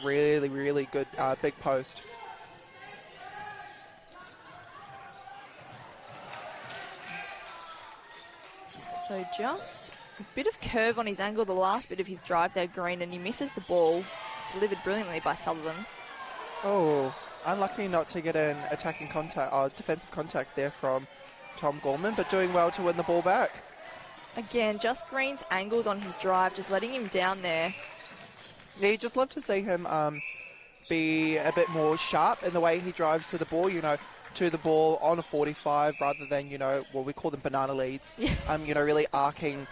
big post. So just a bit of curve on his angle, the last bit of his drive there, Green, and he misses the ball, delivered brilliantly by Sullivan. Oh, unlucky not to get an attacking contact, defensive contact there from Tom Gorman, but doing well to win the ball back. Again, just Green's angles on his drive, just letting him down there. Yeah, you just love to see him be a bit more sharp in the way he drives to the ball, to the ball on a 45 rather than, what we call them banana leads. Yeah. Really arcing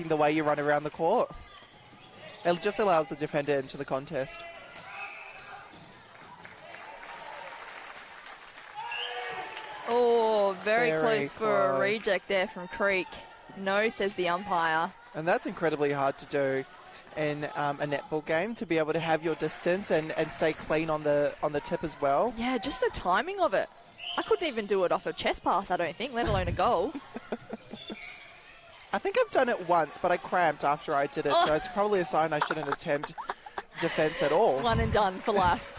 the way you run around the court. It just allows the defender into the contest. Oh, very close for a close. reject there from Creek. No, says the umpire. And that's incredibly hard to do in a netball game, to be able to have your distance and stay clean on the tip as well. Yeah, just the timing of it. I couldn't even do it off a chest pass, I don't think, let alone a goal. I think I've done it once, but I cramped after I did it, so it's probably a sign I shouldn't attempt defense at all. One and done for life.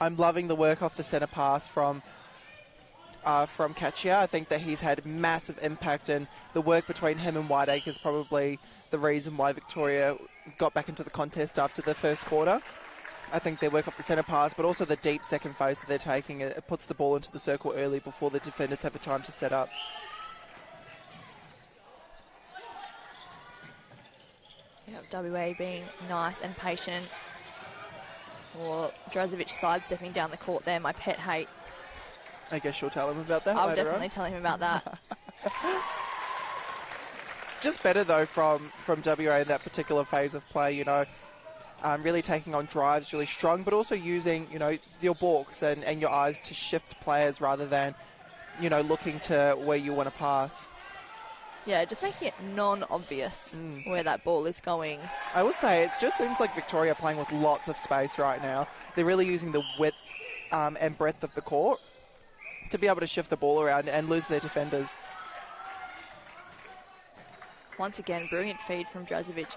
I'm loving the work off the centre pass from Katchia. I think that he's had massive impact, and the work between him and Whiteacre is probably the reason why Victoria got back into the contest after the first quarter. I think their work off the centre pass, but also the deep second phase that they're taking, it puts the ball into the circle early before the defenders have a time to set up. WA being nice and patient. Or Drazovic sidestepping down the court there, my pet hate. I guess you'll tell him about that I'll later definitely on. tell him about that. Just better, though, from WA in that particular phase of play, really taking on drives really strong, but also using, your balks and your eyes to shift players rather than, looking to where you want to pass. Yeah, just making it non-obvious where that ball is going. I will say, it just seems like Victoria are playing with lots of space right now. They're really using the width and breadth of the court to be able to shift the ball around and lose their defenders. Once again, brilliant feed from Drazovic.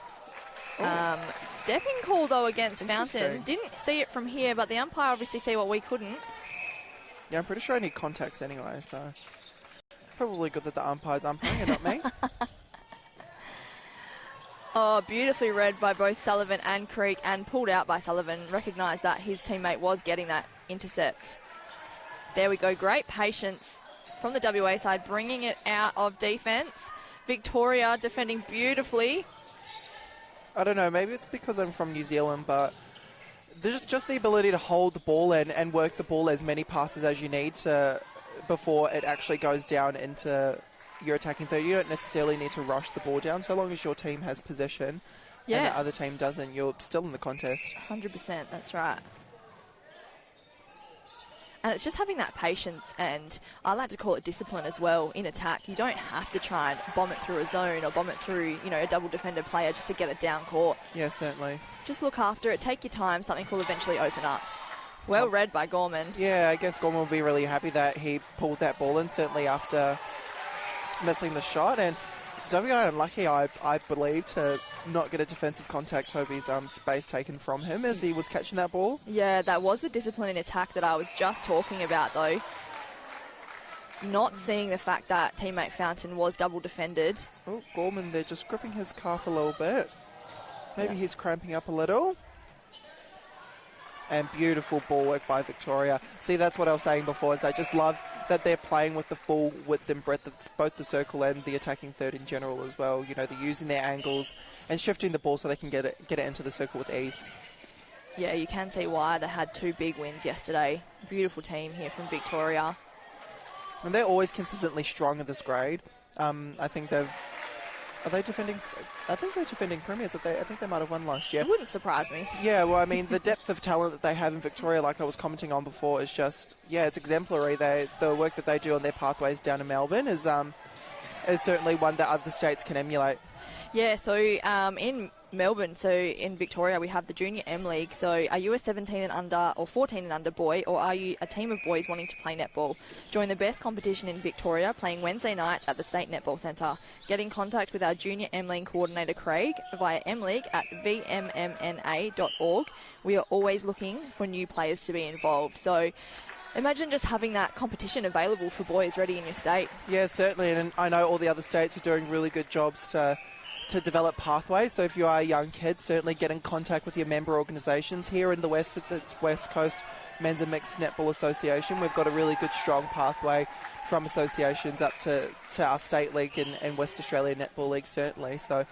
Stepping call, though, against Fountain. Didn't see it from here, but the umpire obviously see what we couldn't. Yeah, I'm pretty sure I need contacts anyway, so probably good that the umpire's umpiring and not me. Oh, beautifully read by both Sullivan and Creek, and pulled out by Sullivan. Recognised that his teammate was getting that intercept. There we go. Great patience from the WA side, bringing it out of defence. Victoria defending beautifully. I don't know, maybe it's because I'm from New Zealand, but there's just the ability to hold the ball and work the ball as many passes as you need to before it actually goes down into your attacking third. You don't necessarily need to rush the ball down, so long as your team has possession and the other team doesn't, you're still in the contest. 100%, that's right. And it's just having that patience, and I like to call it discipline as well in attack. You don't have to try and bomb it through a zone or bomb it through, a double defender player just to get it down court. Yeah, certainly. Just look after it, take your time, something will eventually open up. Well read by Gorman. Yeah, I guess Gorman will be really happy that he pulled that ball in, certainly after missing the shot. And WA unlucky, I believe, to not get a defensive contact. Toby's space taken from him as he was catching that ball. Yeah, that was the discipline in attack that I was just talking about, though. Not seeing the fact that teammate Fountain was double defended. Oh, Gorman there just gripping his calf a little bit. Maybe he's cramping up a little. And beautiful ball work by Victoria. See, that's what I was saying before, is I just love that they're playing with the full width and breadth of both the circle and the attacking third in general as well. They're using their angles and shifting the ball so they can get it into the circle with ease. Yeah, you can see why they had 2 big wins yesterday. Beautiful team here from Victoria. And they're always consistently strong in this grade. I think they're defending premiers. I think they might have won last year. It wouldn't surprise me. Yeah, well, I mean, the depth of talent that they have in Victoria, like I was commenting on before, is just, it's exemplary. The work that they do on their pathways down in Melbourne is is certainly one that other states can emulate. Yeah, so in Melbourne, so in Victoria, we have the Junior M League. So are you a 17 and under or 14 and under boy, or are you a team of boys wanting to play netball? Join the best competition in Victoria, playing Wednesday nights at the State Netball Centre. Get in contact with our Junior M League coordinator, Craig, via mleague at vmmna.org. We are always looking for new players to be involved. So imagine just having that competition available for boys ready in your state. Yeah, certainly, and I know all the other states are doing really good jobs to develop pathways. So if you are a young kid, certainly get in contact with your member organisations. Here in the West, it's West Coast Men's and Mixed Netball Association. We've got a really good, strong pathway from associations up to our state league and West Australia Netball League, certainly. So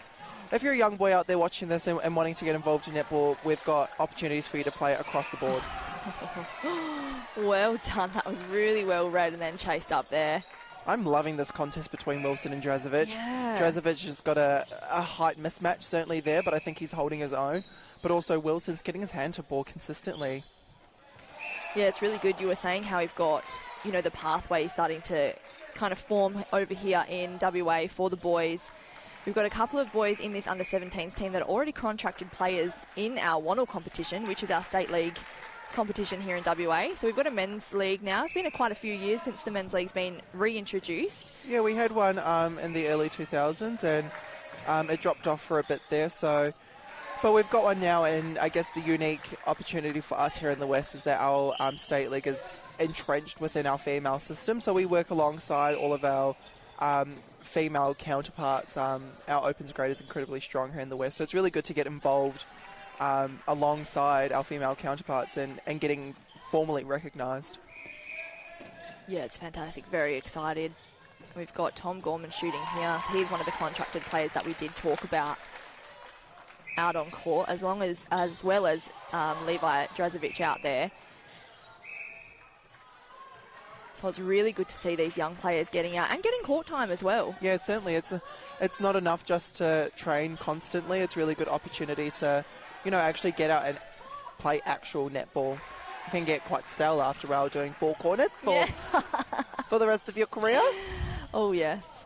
if you're a young boy out there watching this and wanting to get involved in netball, we've got opportunities for you to play across the board. Well done. That was really well read and then chased up there. I'm loving this contest between Wilson and Drazovic. Yeah. Drazovic has got a height mismatch certainly there, but I think he's holding his own. But also Wilson's getting his hand to ball consistently. Yeah, it's really good. You were saying how we've got, the pathway starting to kind of form over here in WA for the boys. We've got a couple of boys in this under-17s team that are already contracted players in our Wannell competition, which is our state league competition here in WA. So we've got a men's league now. It's been quite a few years since the men's league's been reintroduced. Yeah, we had one in the early 2000s and it dropped off for a bit there. But we've got one now, and I guess the unique opportunity for us here in the West is that our state league is entrenched within our female system. So we work alongside all of our female counterparts. Our opens grade is incredibly strong here in the West. So it's really good to get involved alongside our female counterparts and getting formally recognised. Yeah, it's fantastic. Very excited. We've got Tom Gorman shooting here. So he's one of the contracted players that we did talk about out on court, as well as Levi Drazovic out there. So it's really good to see these young players getting out and getting court time as well. Yeah, certainly. It's not enough just to train constantly. It's a really good opportunity to actually get out and play actual netball. You can get quite stale after a while doing four corners for the rest of your career. Oh, yes.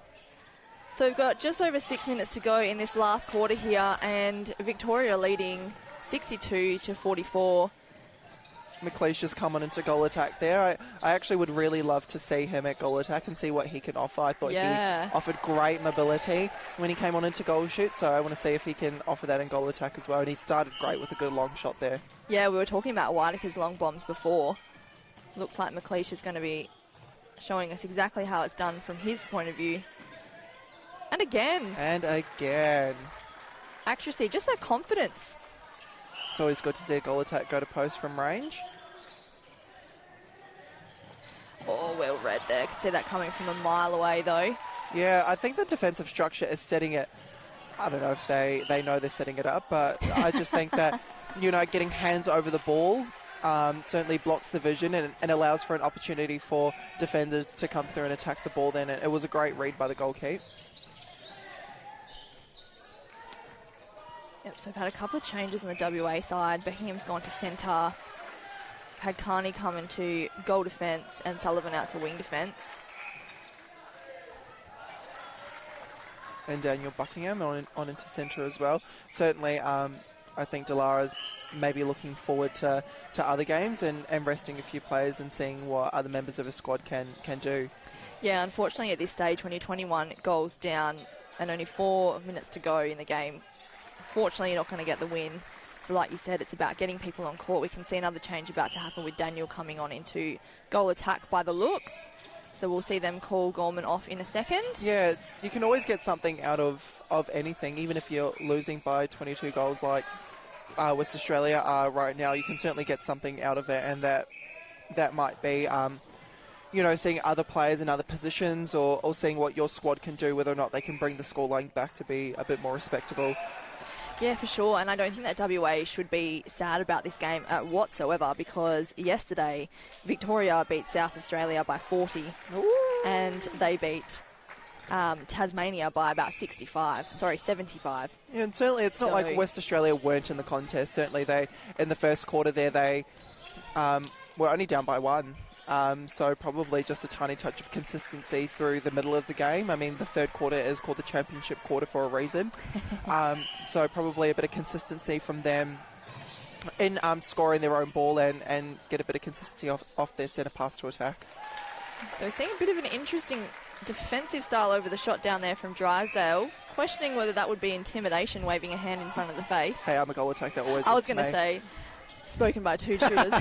So we've got just over 6 minutes to go in this last quarter here, and Victoria leading 62-44. McLeish has come on into goal attack there. I actually would really love to see him at goal attack and see what he can offer. I thought he offered great mobility when he came on into goal shoot, so I want to see if he can offer that in goal attack as well. And he started great with a good long shot there. Yeah, we were talking about Whitaker's long bombs before. Looks like McLeish is going to be showing us exactly how it's done from his point of view. And again. And again. Accuracy, just that confidence. It's always good to see a goal attack go to post from range. Oh, well read there. Could see that coming from a mile away, though. Yeah, I think the defensive structure is setting it. I don't know if they know they're setting it up, but I just think that, getting hands over the ball certainly blocks the vision and allows for an opportunity for defenders to come through and attack the ball then. It was a great read by the goalkeeper. Yep, so we've had a couple of changes on the WA side. Bohem's gone to centre. Had Carney come into goal defence and Sullivan out to wing defence. And Daniel Buckingham on into centre as well. Certainly, I think Dalara's maybe looking forward to other games and resting a few players and seeing what other members of his squad can do. Yeah, unfortunately at this stage, when you're 21 goals down and only 4 minutes to go in the game, unfortunately you're not going to get the win. So like you said, it's about getting people on court. We can see another change about to happen with Daniel coming on into goal attack by the looks. So we'll see them call Gorman off in a second. Yeah, you can always get something out of anything, even if you're losing by 22 goals like West Australia are right now. You can certainly get something out of it, and that might be, seeing other players in other positions or seeing what your squad can do, whether or not they can bring the scoreline back to be a bit more respectable. Yeah, for sure, and I don't think that WA should be sad about this game whatsoever, because yesterday Victoria beat South Australia by 40. Ooh. And they beat Tasmania by about 75. Yeah, and certainly it's not like West Australia weren't in the contest. Certainly in the first quarter there, they were only down by 1. So probably just a tiny touch of consistency through the middle of the game. I mean, the third quarter is called the championship quarter for a reason. So probably a bit of consistency from them in scoring their own ball and get a bit of consistency off their centre pass to attack. So seeing a bit of an interesting defensive style over the shot down there from Drysdale. Questioning whether that would be intimidation, waving a hand in front of the face. Hey, I'm a goal attack. That always. I was going to say, spoken by two shooters.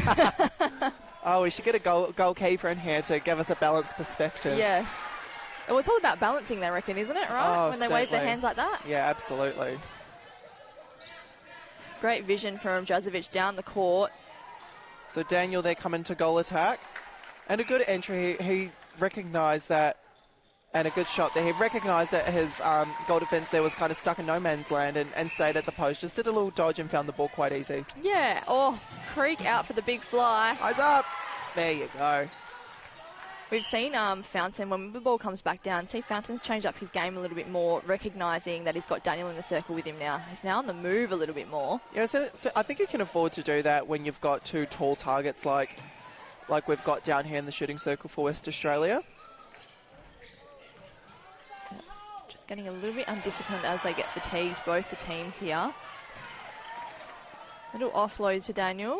Oh, we should get a goalkeeper in here to give us a balanced perspective. Yes. Well, it's all about balancing, they reckon, isn't it, right? Oh, when they wave their hands like that? Yeah, absolutely. Great vision from Drazovic down the court. So Daniel there coming to goal attack. And a good entry. He recognised that. And a good shot there. He recognised that his goal defence there was kind of stuck in no man's land and stayed at the post. Just did a little dodge and found the ball quite easy. Yeah. Oh, Creek out for the big fly. Eyes up. There you go. We've seen Fountain, when the ball comes back down, see Fountain's changed up his game a little bit more, recognising that he's got Daniel in the circle with him now. He's now on the move a little bit more. Yeah, so I think you can afford to do that when you've got two tall targets like we've got down here in the shooting circle for West Australia. Just getting a little bit undisciplined as they get fatigued, both the teams here. Little offload to Daniel.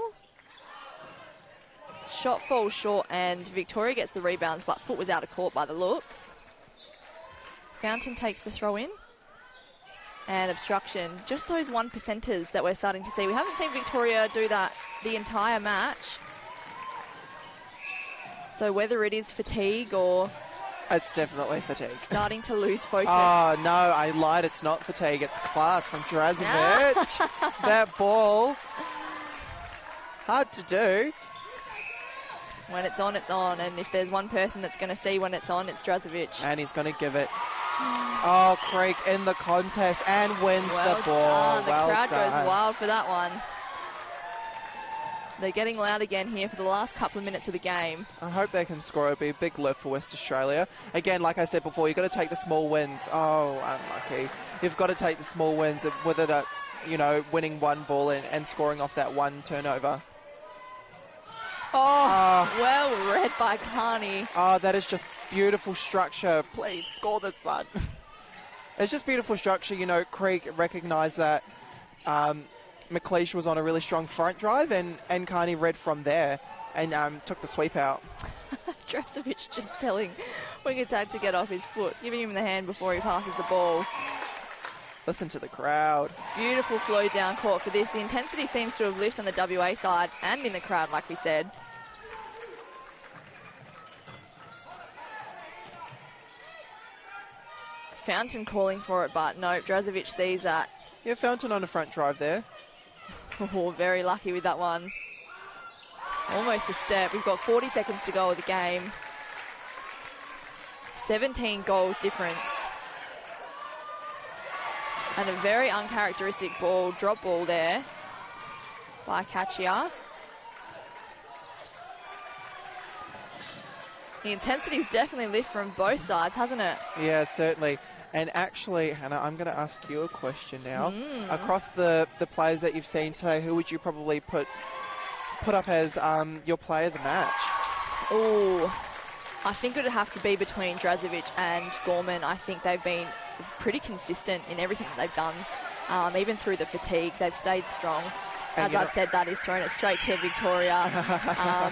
Shot falls short and Victoria gets the rebounds, but foot was out of court by the looks. Fountain takes the throw in. And obstruction. Just those 1%ers that we're starting to see. We haven't seen Victoria do that the entire match. So whether it is fatigue or... It's definitely fatigue. Starting to lose focus. Oh, no, I lied. It's not fatigue. It's class from Drazovic. That ball. Hard to do. When it's on, it's on. And if there's one person that's going to see when it's on, it's Drazovic. And he's going to give it. Oh, Creek in the contest and wins the ball. Done. The crowd goes wild for that one. They're getting loud again here for the last couple of minutes of the game. I hope they can score. It'll be a big lift for West Australia. Again, like I said before, you've got to take the small wins. Oh, unlucky. You've got to take the small wins, whether that's, winning one ball and scoring off that one turnover. Oh, well read by Carney. Oh, that is just beautiful structure. Please score this one. It's just beautiful structure. Creek recognised that McLeish was on a really strong front drive and Carney read from there and took the sweep out. Drazovic just telling Wing Attack to get off his foot, giving him the hand before he passes the ball. Listen to the crowd. Beautiful flow down court for this. The intensity seems to have lifted on the WA side and in the crowd, like we said. Fountain calling for it, but no, Drazovic sees that. Yeah, Fountain on a front drive there. Oh, very lucky with that one. Almost a step. We've got 40 seconds to go of the game. 17 goals difference. And a very uncharacteristic drop ball there by Kachia. The intensity's definitely lifted from both sides, hasn't it? Yeah, certainly. And actually, Hannah, I'm going to ask you a question now. Across the players that you've seen today, who would you probably put up as your player of the match? Oh, I think it would have to be between Drazovic and Gorman. I think they've been pretty consistent in everything that they've done. Even through the fatigue, they've stayed strong. As I've said, that is throwing it straight to Victoria.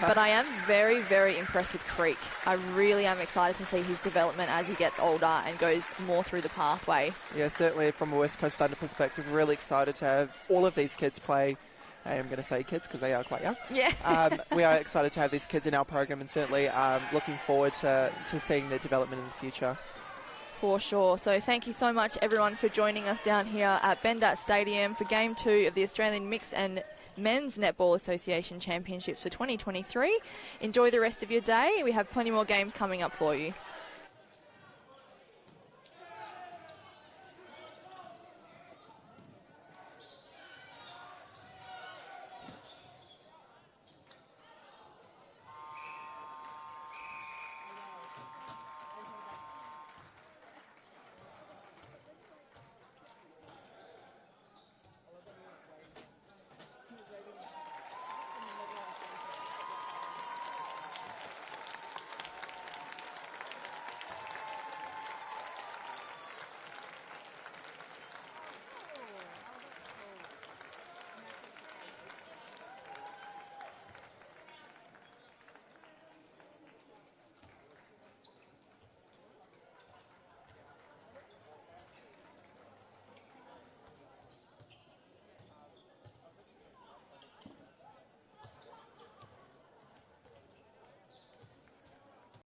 But I am very, very impressed with Creek. I really am excited to see his development as he gets older and goes more through the pathway. Yeah, certainly from a West Coast Thunder perspective, really excited to have all of these kids play. I'm going to say kids because they are quite young. Yeah. We are excited to have these kids in our program and certainly looking forward to seeing their development in the future. For sure. So thank you so much, everyone, for joining us down here at Bendat Stadium for Game 2 of the Australian Mixed and Men's Netball Association Championships for 2023. Enjoy the rest of your day. We have plenty more games coming up for you.